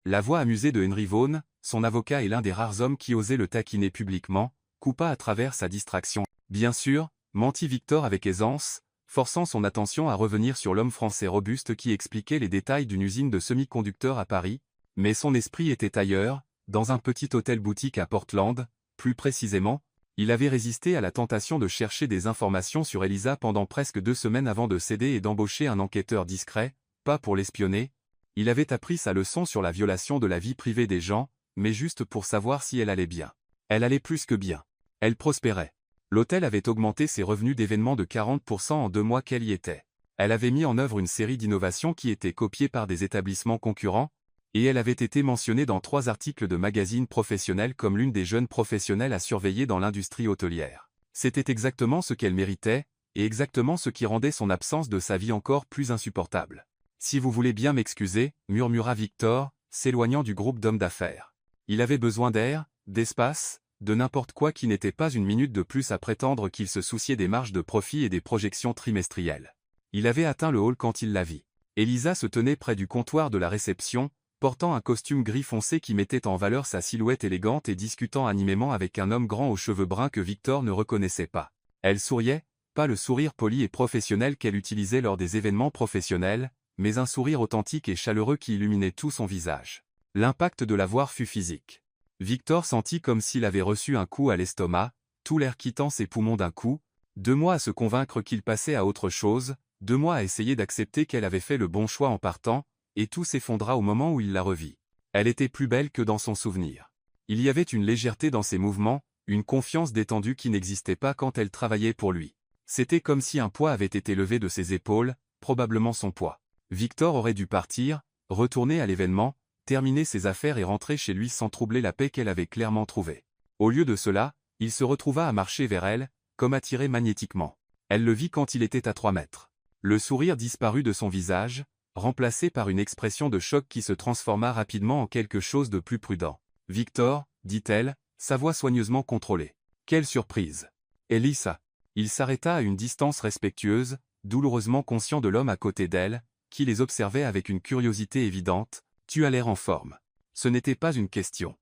La voix amusée de Henry Vaughan, son avocat et l'un des rares hommes qui osaient le taquiner publiquement, coupa à travers sa distraction. Bien sûr, mentit Victor avec aisance, forçant son attention à revenir sur l'homme français robuste qui expliquait les détails d'une usine de semi-conducteurs à Paris, mais son esprit était ailleurs, dans un petit hôtel-boutique à Portland. Plus précisément, il avait résisté à la tentation de chercher des informations sur Elisa pendant presque 2 semaines avant de céder et d'embaucher un enquêteur discret, pas pour l'espionner. Il avait appris sa leçon sur la violation de la vie privée des gens, mais juste pour savoir si elle allait bien. Elle allait plus que bien. Elle prospérait. L'hôtel avait augmenté ses revenus d'événements de 40% en 2 mois qu'elle y était. Elle avait mis en œuvre une série d'innovations qui étaient copiées par des établissements concurrents, et elle avait été mentionnée dans 3 articles de magazines professionnels comme l'une des jeunes professionnelles à surveiller dans l'industrie hôtelière. C'était exactement ce qu'elle méritait, et exactement ce qui rendait son absence de sa vie encore plus insupportable. Si vous voulez bien m'excuser, murmura Victor, s'éloignant du groupe d'hommes d'affaires. Il avait besoin d'air, d'espace, de n'importe quoi qui n'était pas une minute de plus à prétendre qu'il se souciait des marges de profit et des projections trimestrielles. Il avait atteint le hall quand il la vit. Elisa se tenait près du comptoir de la réception, portant un costume gris foncé qui mettait en valeur sa silhouette élégante et discutant animément avec un homme grand aux cheveux bruns que Victor ne reconnaissait pas. Elle souriait, pas le sourire poli et professionnel qu'elle utilisait lors des événements professionnels, mais un sourire authentique et chaleureux qui illuminait tout son visage. L'impact de la voir fut physique. Victor sentit comme s'il avait reçu un coup à l'estomac, tout l'air quittant ses poumons d'un coup. 2 mois à se convaincre qu'il passait à autre chose, 2 mois à essayer d'accepter qu'elle avait fait le bon choix en partant, et tout s'effondra au moment où il la revit. Elle était plus belle que dans son souvenir. Il y avait une légèreté dans ses mouvements, une confiance détendue qui n'existait pas quand elle travaillait pour lui. C'était comme si un poids avait été levé de ses épaules, probablement son poids. Victor aurait dû partir, retourner à l'événement, terminer ses affaires et rentrer chez lui sans troubler la paix qu'elle avait clairement trouvée. Au lieu de cela, il se retrouva à marcher vers elle, comme attiré magnétiquement. Elle le vit quand il était à 3 mètres. Le sourire disparut de son visage, remplacé par une expression de choc qui se transforma rapidement en quelque chose de plus prudent. « Victor » dit-elle, sa voix soigneusement contrôlée. « Quelle surprise !»« Elisa !» Il s'arrêta à une distance respectueuse, douloureusement conscient de l'homme à côté d'elle, qui les observait avec une curiosité évidente. « Tu as l'air en forme. » Ce n'était pas une question.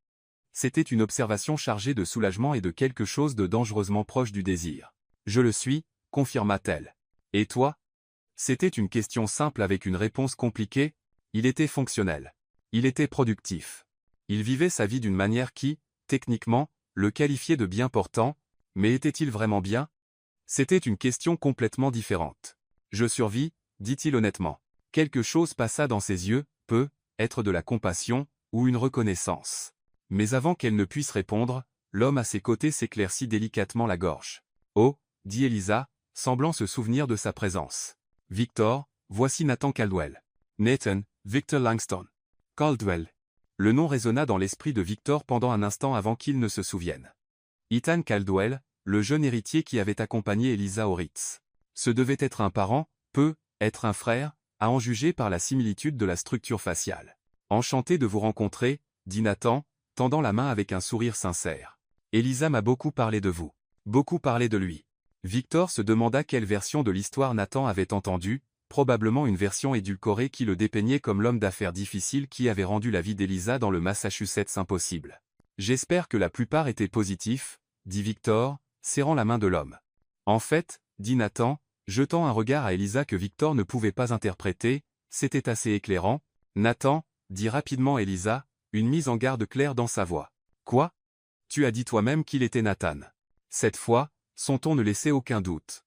C'était une observation chargée de soulagement et de quelque chose de dangereusement proche du désir. « Je le suis » confirma-t-elle. « Et toi ?» C'était une question simple avec une réponse compliquée. Il était fonctionnel. Il était productif. Il vivait sa vie d'une manière qui, techniquement, le qualifiait de bien portant, mais était-il vraiment bien? C'était une question complètement différente. « Je survis » dit-il honnêtement. Quelque chose passa dans ses yeux, être de la compassion, ou une reconnaissance. Mais avant qu'elle ne puisse répondre, l'homme à ses côtés s'éclaircit délicatement la gorge. « Oh » dit Elisa, semblant se souvenir de sa présence. « Victor, voici Nathan Caldwell. » Nathan, Victor Langston. Caldwell. Le nom résonna dans l'esprit de Victor pendant un instant avant qu'il ne se souvienne. Ethan Caldwell, le jeune héritier qui avait accompagné Elisa au Ritz. Ce devait être un parent, être un frère, à en juger par la similitude de la structure faciale. « Enchanté de vous rencontrer » dit Nathan, tendant la main avec un sourire sincère. « Elisa m'a beaucoup parlé de vous. Beaucoup parlé de lui. » Victor se demanda quelle version de l'histoire Nathan avait entendue, probablement une version édulcorée qui le dépeignait comme l'homme d'affaires difficile qui avait rendu la vie d'Elisa dans le Massachusetts impossible. « J'espère que la plupart étaient positifs » dit Victor, serrant la main de l'homme. « En fait, » dit Nathan, jetant un regard à Elisa que Victor ne pouvait pas interpréter, c'était assez éclairant. « Nathan, dit rapidement Elisa, une mise en garde claire dans sa voix. Quoi? Tu as dit toi-même qu'il était Nathan. Cette fois, son ton ne laissait aucun doute.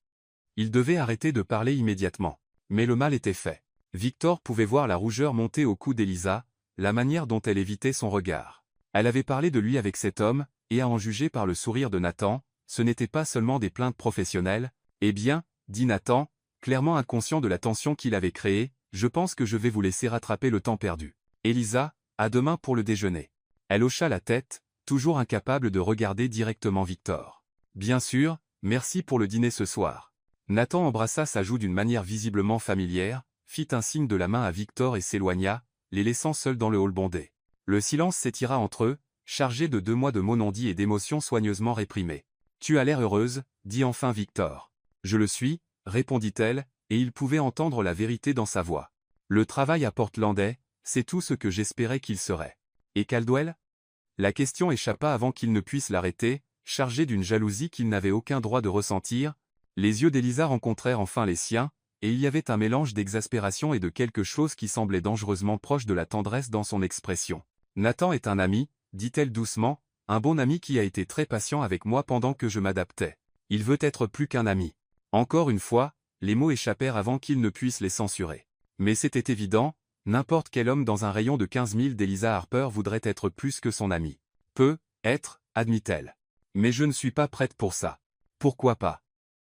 Il devait arrêter de parler immédiatement. Mais le mal était fait. Victor pouvait voir la rougeur monter au cou d'Elisa, la manière dont elle évitait son regard. Elle avait parlé de lui avec cet homme, et à en juger par le sourire de Nathan, ce n'était pas seulement des plaintes professionnelles. Eh bien, dit Nathan, clairement inconscient de la tension qu'il avait créée, je pense que je vais vous laisser rattraper le temps perdu. Elisa, à demain pour le déjeuner. Elle hocha la tête, toujours incapable de regarder directement Victor. Bien sûr, merci pour le dîner ce soir. Nathan embrassa sa joue d'une manière visiblement familière, fit un signe de la main à Victor et s'éloigna, les laissant seuls dans le hall bondé. Le silence s'étira entre eux, chargé de 2 mois de mots non dits et d'émotions soigneusement réprimées. Tu as l'air heureuse, dit enfin Victor. Je le suis, répondit-elle, et il pouvait entendre la vérité dans sa voix. Le travail à Portlandais, c'est tout ce que j'espérais qu'il serait. Et Caldwell? La question échappa avant qu'il ne puisse l'arrêter, chargé d'une jalousie qu'il n'avait aucun droit de ressentir. Les yeux d'Elisa rencontrèrent enfin les siens, et il y avait un mélange d'exaspération et de quelque chose qui semblait dangereusement proche de la tendresse dans son expression. Nathan est un ami, dit-elle doucement, un bon ami qui a été très patient avec moi pendant que je m'adaptais. Il veut être plus qu'un ami. Encore une fois, les mots échappèrent avant qu'il ne puisse les censurer. Mais c'était évident, n'importe quel homme dans un rayon de 15 000 d'Elisa Harper voudrait être plus que son ami. Peut être, admit-elle. Mais je ne suis pas prête pour ça. Pourquoi pas?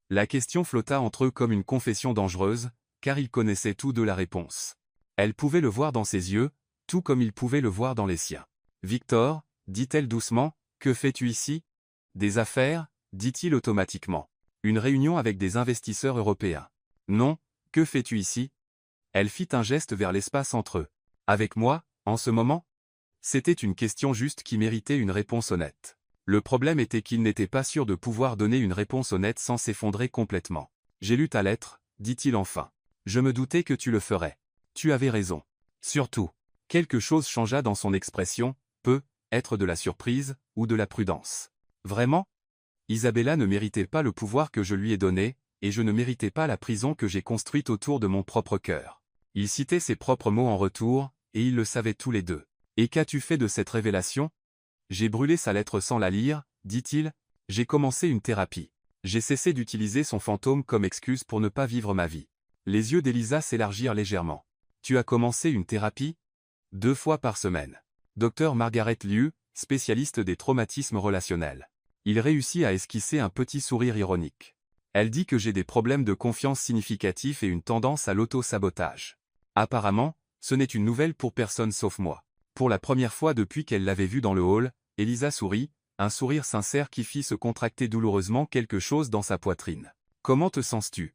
La question flotta entre eux comme une confession dangereuse, car ils connaissaient tous deux la réponse. Elle pouvait le voir dans ses yeux, tout comme il pouvait le voir dans les siens. Victor, dit-elle doucement, que fais-tu ici? Des affaires, dit-il automatiquement. Une réunion avec des investisseurs européens. Non, que fais-tu ici? Elle fit un geste vers l'espace entre eux. Avec moi, en ce moment? C'était une question juste qui méritait une réponse honnête. Le problème était qu'il n'était pas sûr de pouvoir donner une réponse honnête sans s'effondrer complètement. J'ai lu ta lettre, dit-il enfin. Je me doutais que tu le ferais. Tu avais raison. Surtout, quelque chose changea dans son expression, peut être de la surprise ou de la prudence. Vraiment? Isabella ne méritait pas le pouvoir que je lui ai donné, et je ne méritais pas la prison que j'ai construite autour de mon propre cœur. Il citait ses propres mots en retour, et ils le savaient tous les deux. Et qu'as-tu fait de cette révélation? J'ai brûlé sa lettre sans la lire, dit-il. J'ai commencé une thérapie. J'ai cessé d'utiliser son fantôme comme excuse pour ne pas vivre ma vie. Les yeux d'Elisa s'élargirent légèrement. Tu as commencé une thérapie? 2 fois par semaine. Dr Margaret Liu, spécialiste des traumatismes relationnels. Il réussit à esquisser un petit sourire ironique. Elle dit que j'ai des problèmes de confiance significatifs et une tendance à l'auto-sabotage. Apparemment, ce n'est une nouvelle pour personne sauf moi. Pour la première fois depuis qu'elle l'avait vu dans le hall, Elisa sourit, un sourire sincère qui fit se contracter douloureusement quelque chose dans sa poitrine. « Comment te sens-tu »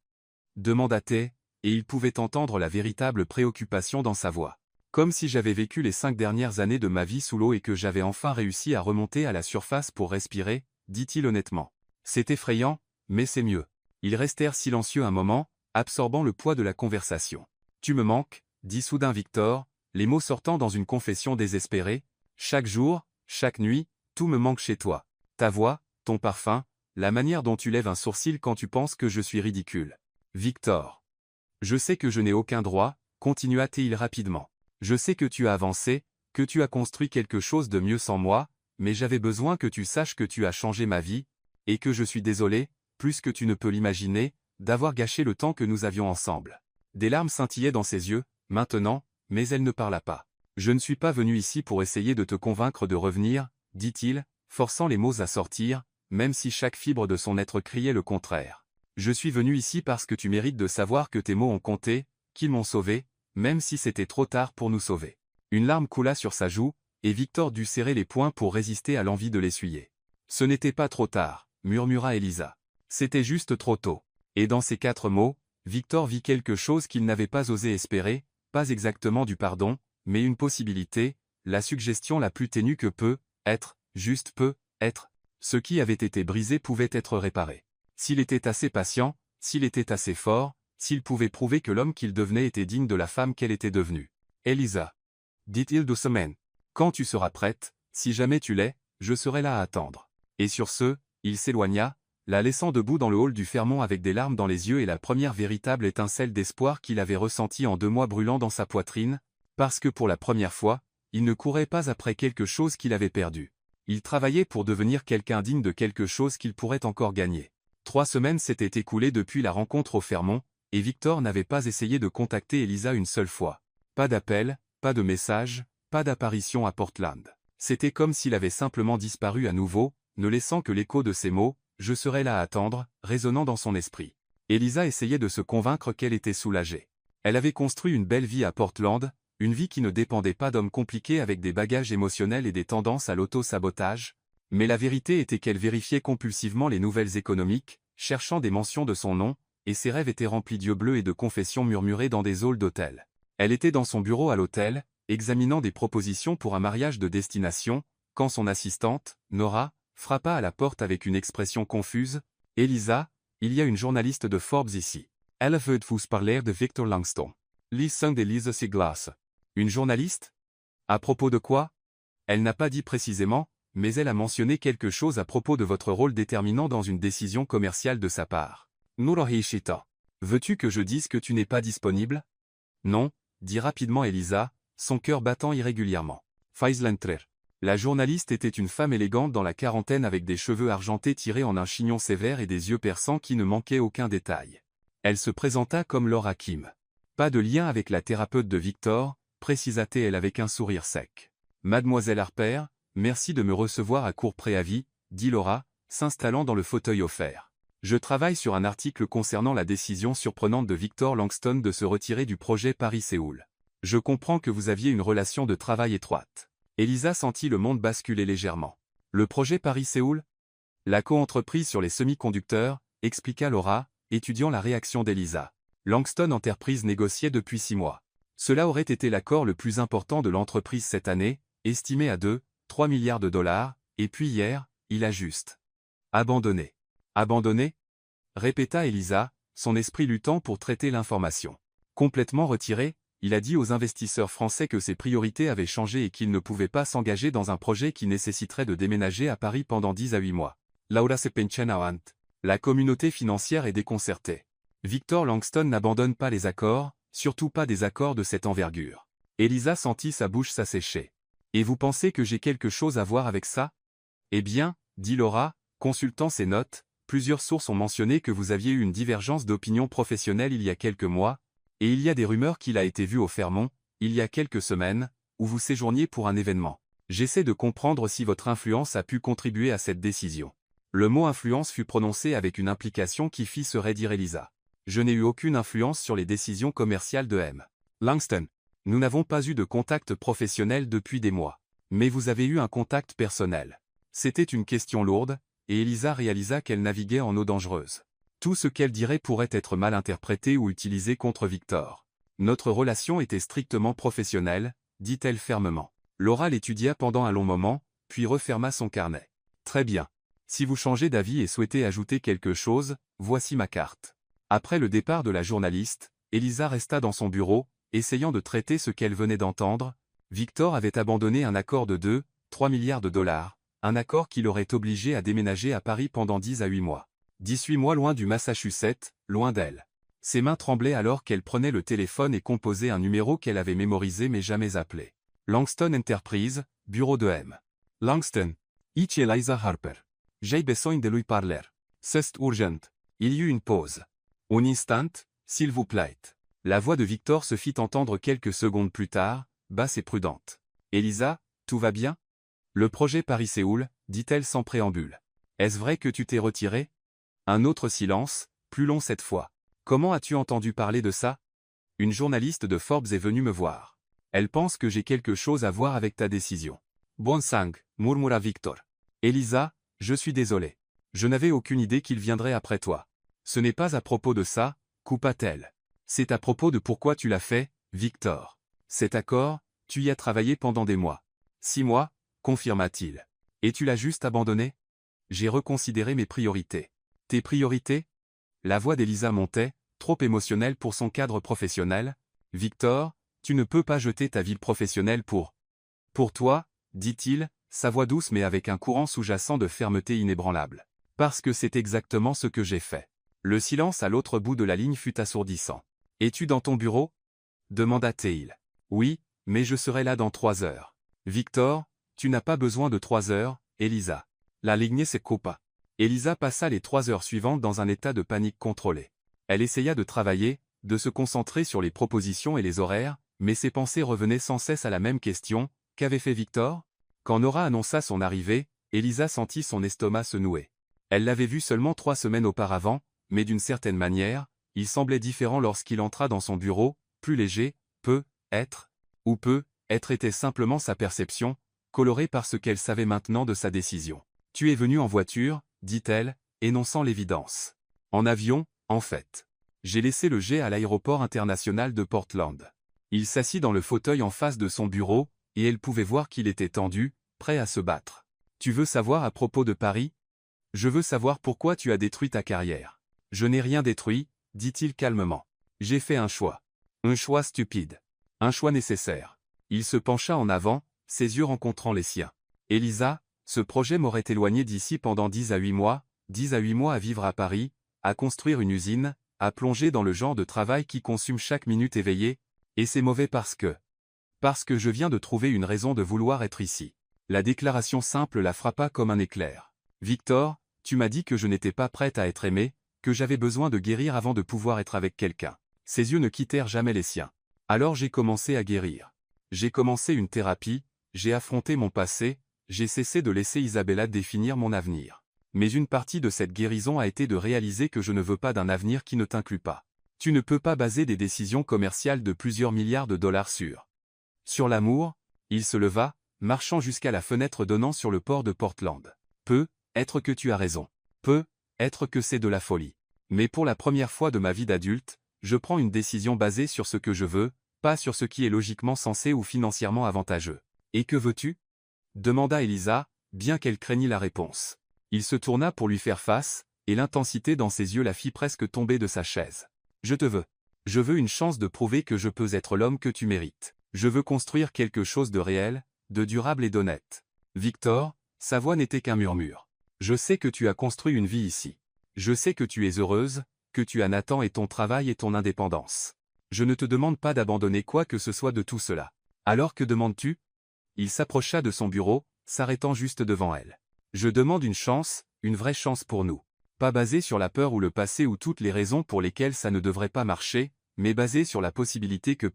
demanda-t-elle, et il pouvait entendre la véritable préoccupation dans sa voix. Comme si j'avais vécu les 5 dernières années de ma vie sous l'eau et que j'avais enfin réussi à remonter à la surface pour respirer, dit-il honnêtement. C'est effrayant, mais c'est mieux. Ils restèrent silencieux un moment, absorbant le poids de la conversation. Tu me manques, dit soudain Victor, les mots sortant dans une confession désespérée. Chaque jour, chaque nuit, tout me manque chez toi. Ta voix, ton parfum, la manière dont tu lèves un sourcil quand tu penses que je suis ridicule. Victor. Je sais que je n'ai aucun droit, continua-t-il rapidement. Je sais que tu as avancé, que tu as construit quelque chose de mieux sans moi, mais j'avais besoin que tu saches que tu as changé ma vie, et que je suis désolé, plus que tu ne peux l'imaginer, d'avoir gâché le temps que nous avions ensemble. Des larmes scintillaient dans ses yeux, maintenant, mais elle ne parla pas. Je ne suis pas venu ici pour essayer de te convaincre de revenir, dit-il, forçant les mots à sortir, même si chaque fibre de son être criait le contraire. Je suis venu ici parce que tu mérites de savoir que tes mots ont compté, qu'ils m'ont sauvé, même si c'était trop tard pour nous sauver. Une larme coula sur sa joue, et Victor dut serrer les poings pour résister à l'envie de l'essuyer. Ce n'était pas trop tard, murmura Elisa. C'était juste trop tôt. Et dans ces 4 mots, Victor vit quelque chose qu'il n'avait pas osé espérer, pas exactement du pardon, mais une possibilité, la suggestion la plus ténue que peut être, juste peut être, ce qui avait été brisé pouvait être réparé. S'il était assez patient, s'il était assez fort, s'il pouvait prouver que l'homme qu'il devenait était digne de la femme qu'elle était devenue. Elisa, dit-il doucement, quand tu seras prête, si jamais tu l'es, je serai là à attendre. Et sur ce, il s'éloigna, la laissant debout dans le hall du Fermont avec des larmes dans les yeux et la première véritable étincelle d'espoir qu'il avait ressentie en 2 mois brûlant dans sa poitrine, parce que pour la première fois, Il ne courait pas après quelque chose qu'il avait perdu. Il travaillait pour devenir quelqu'un digne de quelque chose qu'il pourrait encore gagner. 3 semaines s'étaient écoulées depuis la rencontre au Fairmont, et Victor n'avait pas essayé de contacter Elisa une seule fois. Pas d'appel, pas de message, pas d'apparition à Portland. C'était comme s'il avait simplement disparu à nouveau, ne laissant que l'écho de ses mots, « Je serai là à attendre », résonnant dans son esprit. Elisa essayait de se convaincre qu'elle était soulagée. Elle avait construit une belle vie à Portland, une vie qui ne dépendait pas d'hommes compliqués avec des bagages émotionnels et des tendances à l'auto-sabotage, mais la vérité était qu'elle vérifiait compulsivement les nouvelles économiques, cherchant des mentions de son nom, et ses rêves étaient remplis d'yeux bleus et de confessions murmurées dans des halls d'hôtel. Elle était dans son bureau à l'hôtel, examinant des propositions pour un mariage de destination, quand son assistante, Nora, frappa à la porte avec une expression confuse. « Elisa, il y a une journaliste de Forbes ici. Elle veut vous parler de Victor Langston. Listen d'Elisa Siglas. » Une journaliste? À propos de quoi? Elle n'a pas dit précisément, mais elle a mentionné quelque chose à propos de votre rôle déterminant dans une décision commerciale de sa part. Nurohishita. Veux-tu que je dise que tu n'es pas disponible? Non, dit rapidement Elisa, son cœur battant irrégulièrement. Faislentrer. La journaliste était une femme élégante dans la quarantaine avec des cheveux argentés tirés en un chignon sévère et des yeux perçants qui ne manquaient aucun détail. Elle se présenta comme Laura Kim. Pas de lien avec la thérapeute de Victor, précisa-t-elle avec un sourire sec. Mademoiselle Harper, merci de me recevoir à court préavis, dit Laura, s'installant dans le fauteuil offert. Je travaille sur un article concernant la décision surprenante de Victor Langston de se retirer du projet Paris-Séoul. Je comprends que vous aviez une relation de travail étroite. Elisa sentit le monde basculer légèrement. Le projet Paris-Séoul? La co-entreprise sur les semi-conducteurs, expliqua Laura, étudiant la réaction d'Elisa. Langston Enterprise négociait depuis 6 mois. Cela aurait été l'accord le plus important de l'entreprise cette année, estimé à 2,3 milliards de dollars, et puis hier, il a juste abandonné. Abandonné? Répéta Elisa, son esprit luttant pour traiter l'information. Complètement retiré, il a dit aux investisseurs français que ses priorités avaient changé et qu'il ne pouvait pas s'engager dans un projet qui nécessiterait de déménager à Paris pendant 10 à 8 mois. Laura Sepenchen. La communauté financière est déconcertée. Victor Langston n'abandonne pas les accords, surtout pas des accords de cette envergure. Elisa sentit sa bouche s'assécher. Et vous pensez que j'ai quelque chose à voir avec ça? Eh bien, dit Laura, consultant ses notes, plusieurs sources ont mentionné que vous aviez eu une divergence d'opinion professionnelle il y a quelques mois, et il y a des rumeurs qu'il a été vu au Fairmont, il y a quelques semaines, où vous séjourniez pour un événement. J'essaie de comprendre si votre influence a pu contribuer à cette décision. Le mot influence fut prononcé avec une implication qui fit se raidir Elisa. Je n'ai eu aucune influence sur les décisions commerciales de M. Langston. Nous n'avons pas eu de contact professionnel depuis des mois. Mais vous avez eu un contact personnel. C'était une question lourde, et Elisa réalisa qu'elle naviguait en eau dangereuse. Tout ce qu'elle dirait pourrait être mal interprété ou utilisé contre Victor. Notre relation était strictement professionnelle, dit-elle fermement. Laura l'étudia pendant un long moment, puis referma son carnet. Très bien. Si vous changez d'avis et souhaitez ajouter quelque chose, voici ma carte. Après le départ de la journaliste, Elisa resta dans son bureau, essayant de traiter ce qu'elle venait d'entendre. Victor avait abandonné un accord de 2,3 milliards de dollars, un accord qui l'aurait obligé à déménager à Paris pendant 10 à 8 mois. 18 mois loin du Massachusetts, loin d'elle. Ses mains tremblaient alors qu'elle prenait le téléphone et composait un numéro qu'elle avait mémorisé mais jamais appelé. Langston Enterprise, bureau de M. Langston. Ich Elisa Harper. J'ai besoin de lui parler. C'est urgent. Il y eut une pause. Un instant, s'il vous plaît. La voix de Victor se fit entendre quelques secondes plus tard, basse et prudente. Elisa, tout va bien? Le projet Paris-Séoul, dit-elle sans préambule. Est-ce vrai que tu t'es retiré? Un autre silence, plus long cette fois. Comment as-tu entendu parler de ça? Une journaliste de Forbes est venue me voir. Elle pense que j'ai quelque chose à voir avec ta décision. Bon sang, murmura Victor. Elisa, je suis désolé. Je n'avais aucune idée qu'il viendrait après toi. Ce n'est pas à propos de ça, coupa-t-elle. C'est à propos de pourquoi tu l'as fait, Victor. Cet accord, tu y as travaillé pendant des mois. 6 mois, confirma-t-il. Et tu l'as juste abandonné? J'ai reconsidéré mes priorités. Tes priorités? La voix d'Elisa montait, trop émotionnelle pour son cadre professionnel. Victor, tu ne peux pas jeter ta vie professionnelle pour toi, dit-il, sa voix douce mais avec un courant sous-jacent de fermeté inébranlable. Parce que c'est exactement ce que j'ai fait. Le silence à l'autre bout de la ligne fut assourdissant. Es-tu dans ton bureau? Demanda-t-il. Oui, mais je serai là dans 3 heures. Victor, tu n'as pas besoin de 3 heures, Elisa. La lignée se coupa. Elisa passa les 3 heures suivantes dans un état de panique contrôlée. Elle essaya de travailler, de se concentrer sur les propositions et les horaires, mais ses pensées revenaient sans cesse à la même question, qu'avait fait Victor? Quand Nora annonça son arrivée, Elisa sentit son estomac se nouer. Elle l'avait vu seulement 3 semaines auparavant, mais d'une certaine manière, il semblait différent lorsqu'il entra dans son bureau, plus léger, peut-être était simplement sa perception, colorée par ce qu'elle savait maintenant de sa décision. « Tu es venu en voiture, dit-elle, énonçant l'évidence. En avion, en fait. J'ai laissé le jet à l'aéroport international de Portland. » Il s'assit dans le fauteuil en face de son bureau, et elle pouvait voir qu'il était tendu, prêt à se battre. « Tu veux savoir à propos de Paris? Je veux savoir pourquoi tu as détruit ta carrière. » « Je n'ai rien détruit, dit-il calmement. J'ai fait un choix. Un choix stupide. Un choix nécessaire. Il se pencha en avant, ses yeux rencontrant les siens. Elisa, ce projet m'aurait éloigné d'ici pendant 10 à 8 mois, 10 à 8 mois à vivre à Paris, à construire une usine, à plonger dans le genre de travail qui consume chaque minute éveillée, et c'est mauvais parce que je viens de trouver une raison de vouloir être ici. La déclaration simple la frappa comme un éclair. Victor, tu m'as dit que je n'étais pas prête à être aimée, que j'avais besoin de guérir avant de pouvoir être avec quelqu'un. Ses yeux ne quittèrent jamais les siens. Alors j'ai commencé à guérir. J'ai commencé une thérapie, j'ai affronté mon passé, j'ai cessé de laisser Isabella définir mon avenir. Mais une partie de cette guérison a été de réaliser que je ne veux pas d'un avenir qui ne t'inclut pas. Tu ne peux pas baser des décisions commerciales de plusieurs milliards de dollars sur l'amour. Il se leva, marchant jusqu'à la fenêtre donnant sur le port de Portland. Peut-être que tu as raison. Peut-être que c'est de la folie. Mais pour la première fois de ma vie d'adulte, je prends une décision basée sur ce que je veux, pas sur ce qui est logiquement sensé ou financièrement avantageux. Et que veux-tu? Demanda Elisa, bien qu'elle craignît la réponse. Il se tourna pour lui faire face, et l'intensité dans ses yeux la fit presque tomber de sa chaise. Je te veux. Je veux une chance de prouver que je peux être l'homme que tu mérites. Je veux construire quelque chose de réel, de durable et d'honnête. Victor, sa voix n'était qu'un murmure. Je sais que tu as construit une vie ici. Je sais que tu es heureuse, que tu as Nathan et ton travail et ton indépendance. Je ne te demande pas d'abandonner quoi que ce soit de tout cela. Alors que demandes-tu? Il s'approcha de son bureau, s'arrêtant juste devant elle. Je demande une chance, une vraie chance pour nous. Pas basée sur la peur ou le passé ou toutes les raisons pour lesquelles ça ne devrait pas marcher, mais basée sur la possibilité que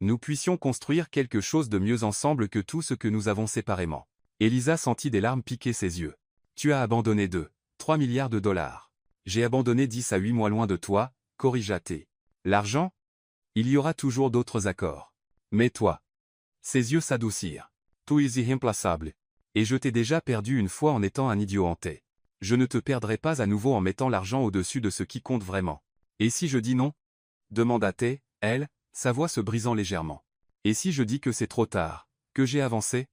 nous puissions construire quelque chose de mieux ensemble que tout ce que nous avons séparément. Elisa sentit des larmes piquer ses yeux. Tu as abandonné 3 milliards de dollars. J'ai abandonné 10 à 8 mois loin de toi, corrigea-t-il. L'argent? Il y aura toujours d'autres accords. Mais toi. Ses yeux s'adoucirent. Tu es irremplaçable. Et je t'ai déjà perdu une fois en étant un idiot hanté. Je ne te perdrai pas à nouveau en mettant l'argent au-dessus de ce qui compte vraiment. Et si je dis non? Demanda-t-elle, elle, sa voix se brisant légèrement. Et si je dis que c'est trop tard, que j'ai avancé?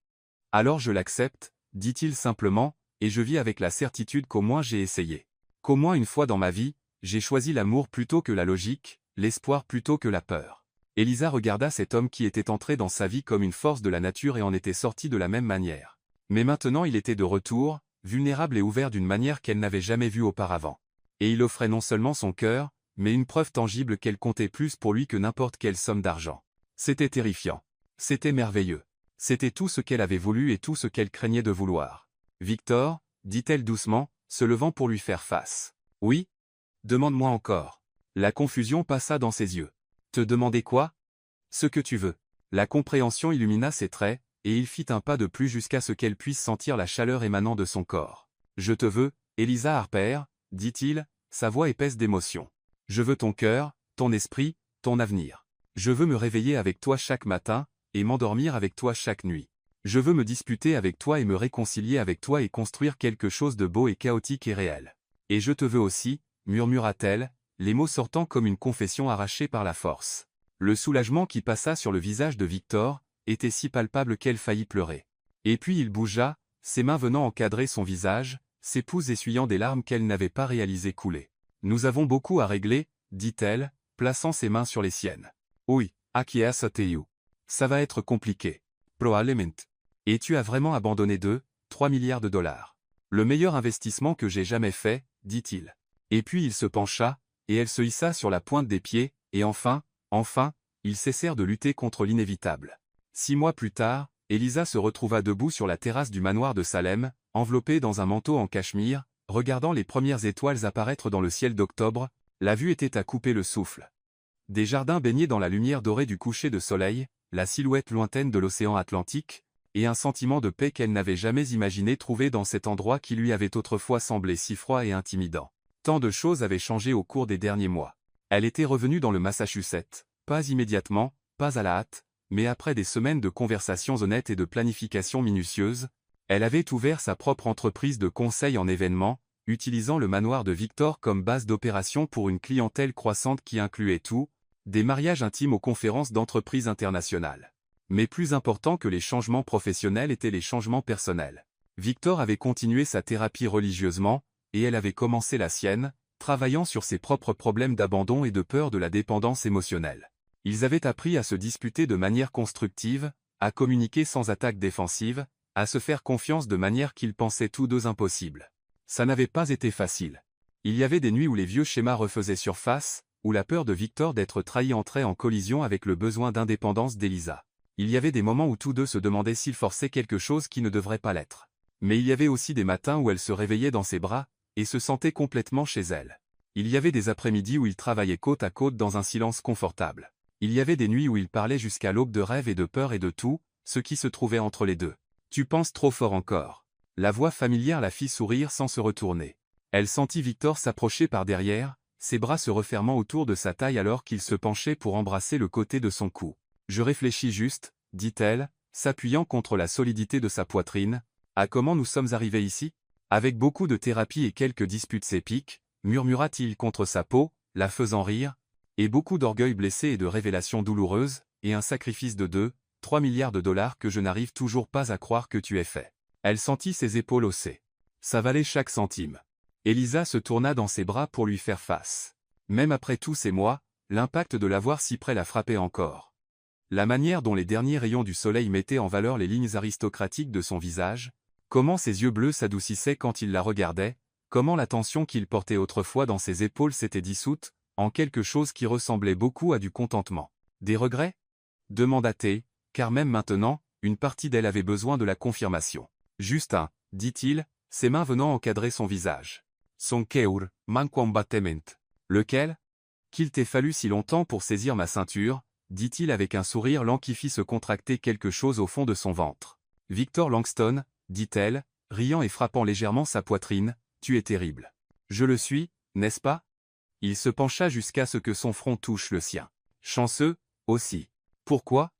Alors je l'accepte, dit-il simplement, et je vis avec la certitude qu'au moins j'ai essayé. Qu'au moins une fois dans ma vie, j'ai choisi l'amour plutôt que la logique, l'espoir plutôt que la peur. Elisa regarda cet homme qui était entré dans sa vie comme une force de la nature et en était sorti de la même manière. Mais maintenant il était de retour, vulnérable et ouvert d'une manière qu'elle n'avait jamais vue auparavant. Et il offrait non seulement son cœur, mais une preuve tangible qu'elle comptait plus pour lui que n'importe quelle somme d'argent. C'était terrifiant. C'était merveilleux. C'était tout ce qu'elle avait voulu et tout ce qu'elle craignait de vouloir. « Victor, dit-elle doucement, se levant pour lui faire face. « Oui? Demande-moi encore. » La confusion passa dans ses yeux. « Te demander quoi? »« Ce que tu veux. » La compréhension illumina ses traits, et il fit un pas de plus jusqu'à ce qu'elle puisse sentir la chaleur émanant de son corps. « Je te veux, Elisa Harper, dit-il, sa voix épaisse d'émotion. Je veux ton cœur, ton esprit, ton avenir. Je veux me réveiller avec toi chaque matin, et m'endormir avec toi chaque nuit. Je veux me disputer avec toi et me réconcilier avec toi et construire quelque chose de beau et chaotique et réel. Et je te veux aussi, murmura-t-elle, les mots sortant comme une confession arrachée par la force. Le soulagement qui passa sur le visage de Victor était si palpable qu'elle faillit pleurer. Et puis il bougea, ses mains venant encadrer son visage, ses pouces essuyant des larmes qu'elle n'avait pas réalisé couler. « Nous avons beaucoup à régler, dit-elle, plaçant ses mains sur les siennes. Oui, acquiesce-te-you. Ça va être compliqué. Probablement. Et tu as vraiment abandonné 3 milliards de dollars. Le meilleur investissement que j'ai jamais fait, dit-il. Et puis il se pencha, et elle se hissa sur la pointe des pieds, et enfin, ils cessèrent de lutter contre l'inévitable. 6 mois plus tard, Elisa se retrouva debout sur la terrasse du manoir de Salem, enveloppée dans un manteau en cachemire, regardant les premières étoiles apparaître dans le ciel d'octobre. La vue était à couper le souffle. Des jardins baignés dans la lumière dorée du coucher de soleil, la silhouette lointaine de l'océan Atlantique, et un sentiment de paix qu'elle n'avait jamais imaginé trouver dans cet endroit qui lui avait autrefois semblé si froid et intimidant. Tant de choses avaient changé au cours des derniers mois. Elle était revenue dans le Massachusetts, pas immédiatement, pas à la hâte, mais après des semaines de conversations honnêtes et de planification minutieuse. Elle avait ouvert sa propre entreprise de conseil en événements, utilisant le manoir de Victor comme base d'opération pour une clientèle croissante qui incluait tout, des mariages intimes aux conférences d'entreprises internationales. Mais plus important que les changements professionnels étaient les changements personnels. Victor avait continué sa thérapie religieusement, et elle avait commencé la sienne, travaillant sur ses propres problèmes d'abandon et de peur de la dépendance émotionnelle. Ils avaient appris à se disputer de manière constructive, à communiquer sans attaque défensive, à se faire confiance de manière qu'ils pensaient tous deux impossible. Ça n'avait pas été facile. Il y avait des nuits où les vieux schémas refaisaient surface, où la peur de Victor d'être trahi entrait en collision avec le besoin d'indépendance d'Elisa. Il y avait des moments où tous deux se demandaient s'ils forçaient quelque chose qui ne devrait pas l'être. Mais il y avait aussi des matins où elle se réveillait dans ses bras, et se sentait complètement chez elle. Il y avait des après-midi où ils travaillaient côte à côte dans un silence confortable. Il y avait des nuits où ils parlaient jusqu'à l'aube de rêves et de peur et de tout, ce qui se trouvait entre les deux. « Tu penses trop fort encore. » La voix familière la fit sourire sans se retourner. Elle sentit Victor s'approcher par derrière, ses bras se refermant autour de sa taille alors qu'il se penchait pour embrasser le côté de son cou. « Je réfléchis juste, » dit-elle, s'appuyant contre la solidité de sa poitrine, « à comment nous sommes arrivés ici ? Avec beaucoup de thérapie et quelques disputes épiques, murmura-t-il contre sa peau, la faisant rire, et beaucoup d'orgueil blessé et de révélations douloureuses, et un sacrifice de 3 milliards de dollars que je n'arrive toujours pas à croire que tu aies fait. » Elle sentit ses épaules haussées. Ça valait chaque centime. Elisa se tourna dans ses bras pour lui faire face. Même après tous ces mois, l'impact de la voir si près la frappait encore. La manière dont les derniers rayons du soleil mettaient en valeur les lignes aristocratiques de son visage, comment ses yeux bleus s'adoucissaient quand il la regardait, comment la tension qu'il portait autrefois dans ses épaules s'était dissoute, en quelque chose qui ressemblait beaucoup à du contentement. Des regrets ? Demanda-t-elle, car même maintenant, une partie d'elle avait besoin de la confirmation. Juste un, dit-il, ses mains venant encadrer son visage. Son cœur, manque combattement. Lequel ? Qu'il t'ait fallu si longtemps pour saisir ma ceinture, dit-il avec un sourire lent qui fit se contracter quelque chose au fond de son ventre. Victor Langston, dit-elle, riant et frappant légèrement sa poitrine, tu es terrible. Je le suis, n'est-ce pas ? Il se pencha jusqu'à ce que son front touche le sien. Chanceux, aussi. Pourquoi ?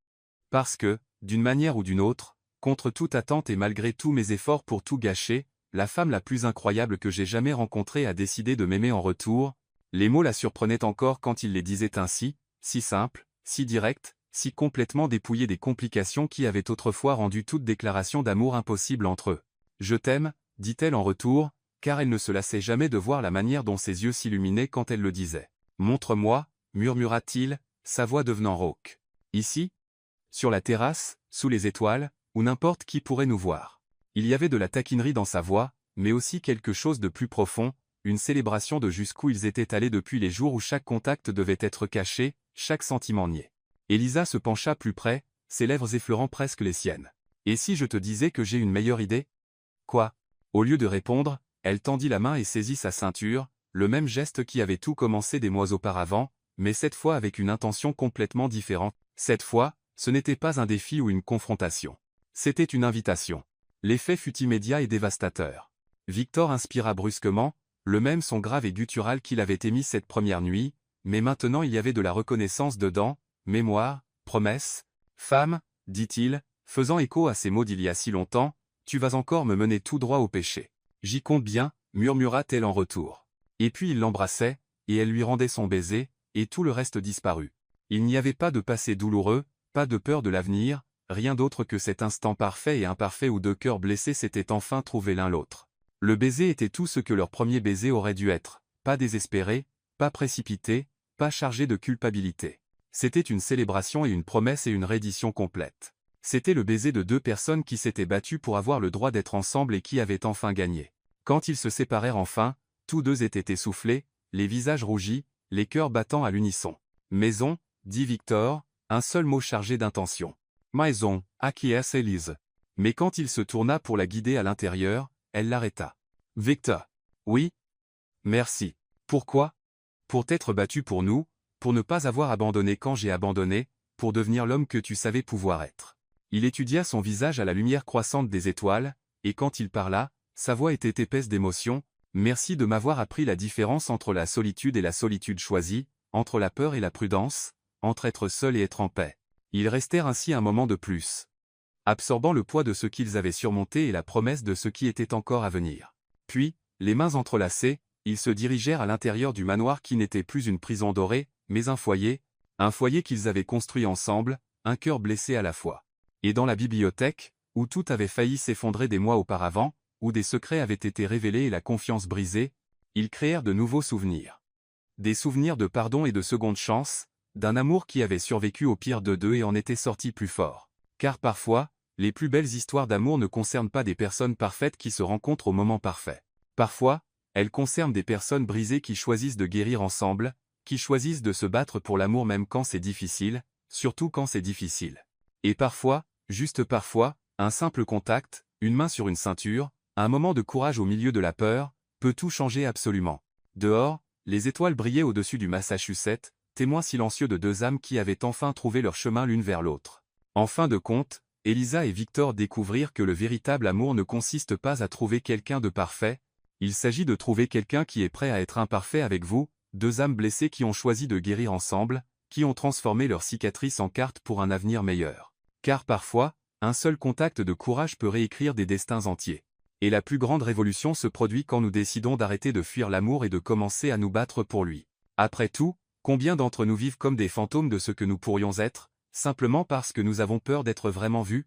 Parce que, d'une manière ou d'une autre, contre toute attente et malgré tous mes efforts pour tout gâcher, la femme la plus incroyable que j'ai jamais rencontrée a décidé de m'aimer en retour. Les mots la surprenaient encore quand il les disait ainsi, si simples, si directs, si complètement dépouillés des complications qui avaient autrefois rendu toute déclaration d'amour impossible entre eux. « Je t'aime », dit-elle en retour, car elle ne se lassait jamais de voir la manière dont ses yeux s'illuminaient quand elle le disait. « Montre-moi », murmura-t-il, sa voix devenant rauque. « Ici ? Sur la terrasse, sous les étoiles, où n'importe qui pourrait nous voir. » Il y avait de la taquinerie dans sa voix, mais aussi quelque chose de plus profond, une célébration de jusqu'où ils étaient allés depuis les jours où chaque contact devait être caché, chaque sentiment nié. Elisa se pencha plus près, ses lèvres effleurant presque les siennes. « Et si je te disais que j'ai une meilleure idée ? » Quoi ? Au lieu de répondre, elle tendit la main et saisit sa ceinture, le même geste qui avait tout commencé des mois auparavant, mais cette fois avec une intention complètement différente. Cette fois, ce n'était pas un défi ou une confrontation. C'était une invitation. L'effet fut immédiat et dévastateur. Victor inspira brusquement, le même son grave et guttural qu'il avait émis cette première nuit, mais maintenant il y avait de la reconnaissance dedans, mémoire, promesse. « Femme, dit-il, faisant écho à ces mots d'il y a si longtemps, tu vas encore me mener tout droit au péché. J'y compte bien, murmura-t-elle en retour. Et puis il l'embrassait, et elle lui rendait son baiser, et tout le reste disparut. Il n'y avait pas de passé douloureux, pas de peur de l'avenir, rien d'autre que cet instant parfait et imparfait où deux cœurs blessés s'étaient enfin trouvés l'un l'autre. Le baiser était tout ce que leur premier baiser aurait dû être, pas désespéré, pas précipité, pas chargé de culpabilité. C'était une célébration et une promesse et une reddition complète. C'était le baiser de deux personnes qui s'étaient battues pour avoir le droit d'être ensemble et qui avaient enfin gagné. Quand ils se séparèrent enfin, tous deux étaient essoufflés, les visages rougis, les cœurs battant à l'unisson. « Maison », dit Victor, un seul mot chargé d'intention. Maison, acquiesce Élise. Mais quand il se tourna pour la guider à l'intérieur, elle l'arrêta. Victor. Oui. Merci. Pourquoi? Pour t'être battu pour nous, pour ne pas avoir abandonné quand j'ai abandonné, pour devenir l'homme que tu savais pouvoir être. Il étudia son visage à la lumière croissante des étoiles, et quand il parla, sa voix était épaisse d'émotion. Merci de m'avoir appris la différence entre la solitude et la solitude choisie, entre la peur et la prudence, entre être seul et être en paix. Ils restèrent ainsi un moment de plus, absorbant le poids de ce qu'ils avaient surmonté et la promesse de ce qui était encore à venir. Puis, les mains entrelacées, ils se dirigèrent à l'intérieur du manoir qui n'était plus une prison dorée, mais un foyer qu'ils avaient construit ensemble, un cœur blessé à la fois. Et dans la bibliothèque, où tout avait failli s'effondrer des mois auparavant, où des secrets avaient été révélés et la confiance brisée, ils créèrent de nouveaux souvenirs. Des souvenirs de pardon et de seconde chance, d'un amour qui avait survécu au pire de deux et en était sorti plus fort. Car parfois, les plus belles histoires d'amour ne concernent pas des personnes parfaites qui se rencontrent au moment parfait. Parfois, elles concernent des personnes brisées qui choisissent de guérir ensemble, qui choisissent de se battre pour l'amour même quand c'est difficile, surtout quand c'est difficile. Et parfois, juste parfois, un simple contact, une main sur une ceinture, un moment de courage au milieu de la peur, peut tout changer absolument. Dehors, les étoiles brillaient au-dessus du Massachusetts, témoins silencieux de deux âmes qui avaient enfin trouvé leur chemin l'une vers l'autre. En fin de compte, Elisa et Victor découvrirent que le véritable amour ne consiste pas à trouver quelqu'un de parfait, il s'agit de trouver quelqu'un qui est prêt à être imparfait avec vous, deux âmes blessées qui ont choisi de guérir ensemble, qui ont transformé leurs cicatrices en cartes pour un avenir meilleur. Car parfois, un seul contact de courage peut réécrire des destins entiers. Et la plus grande révolution se produit quand nous décidons d'arrêter de fuir l'amour et de commencer à nous battre pour lui. Après tout, combien d'entre nous vivent comme des fantômes de ce que nous pourrions être, simplement parce que nous avons peur d'être vraiment vus?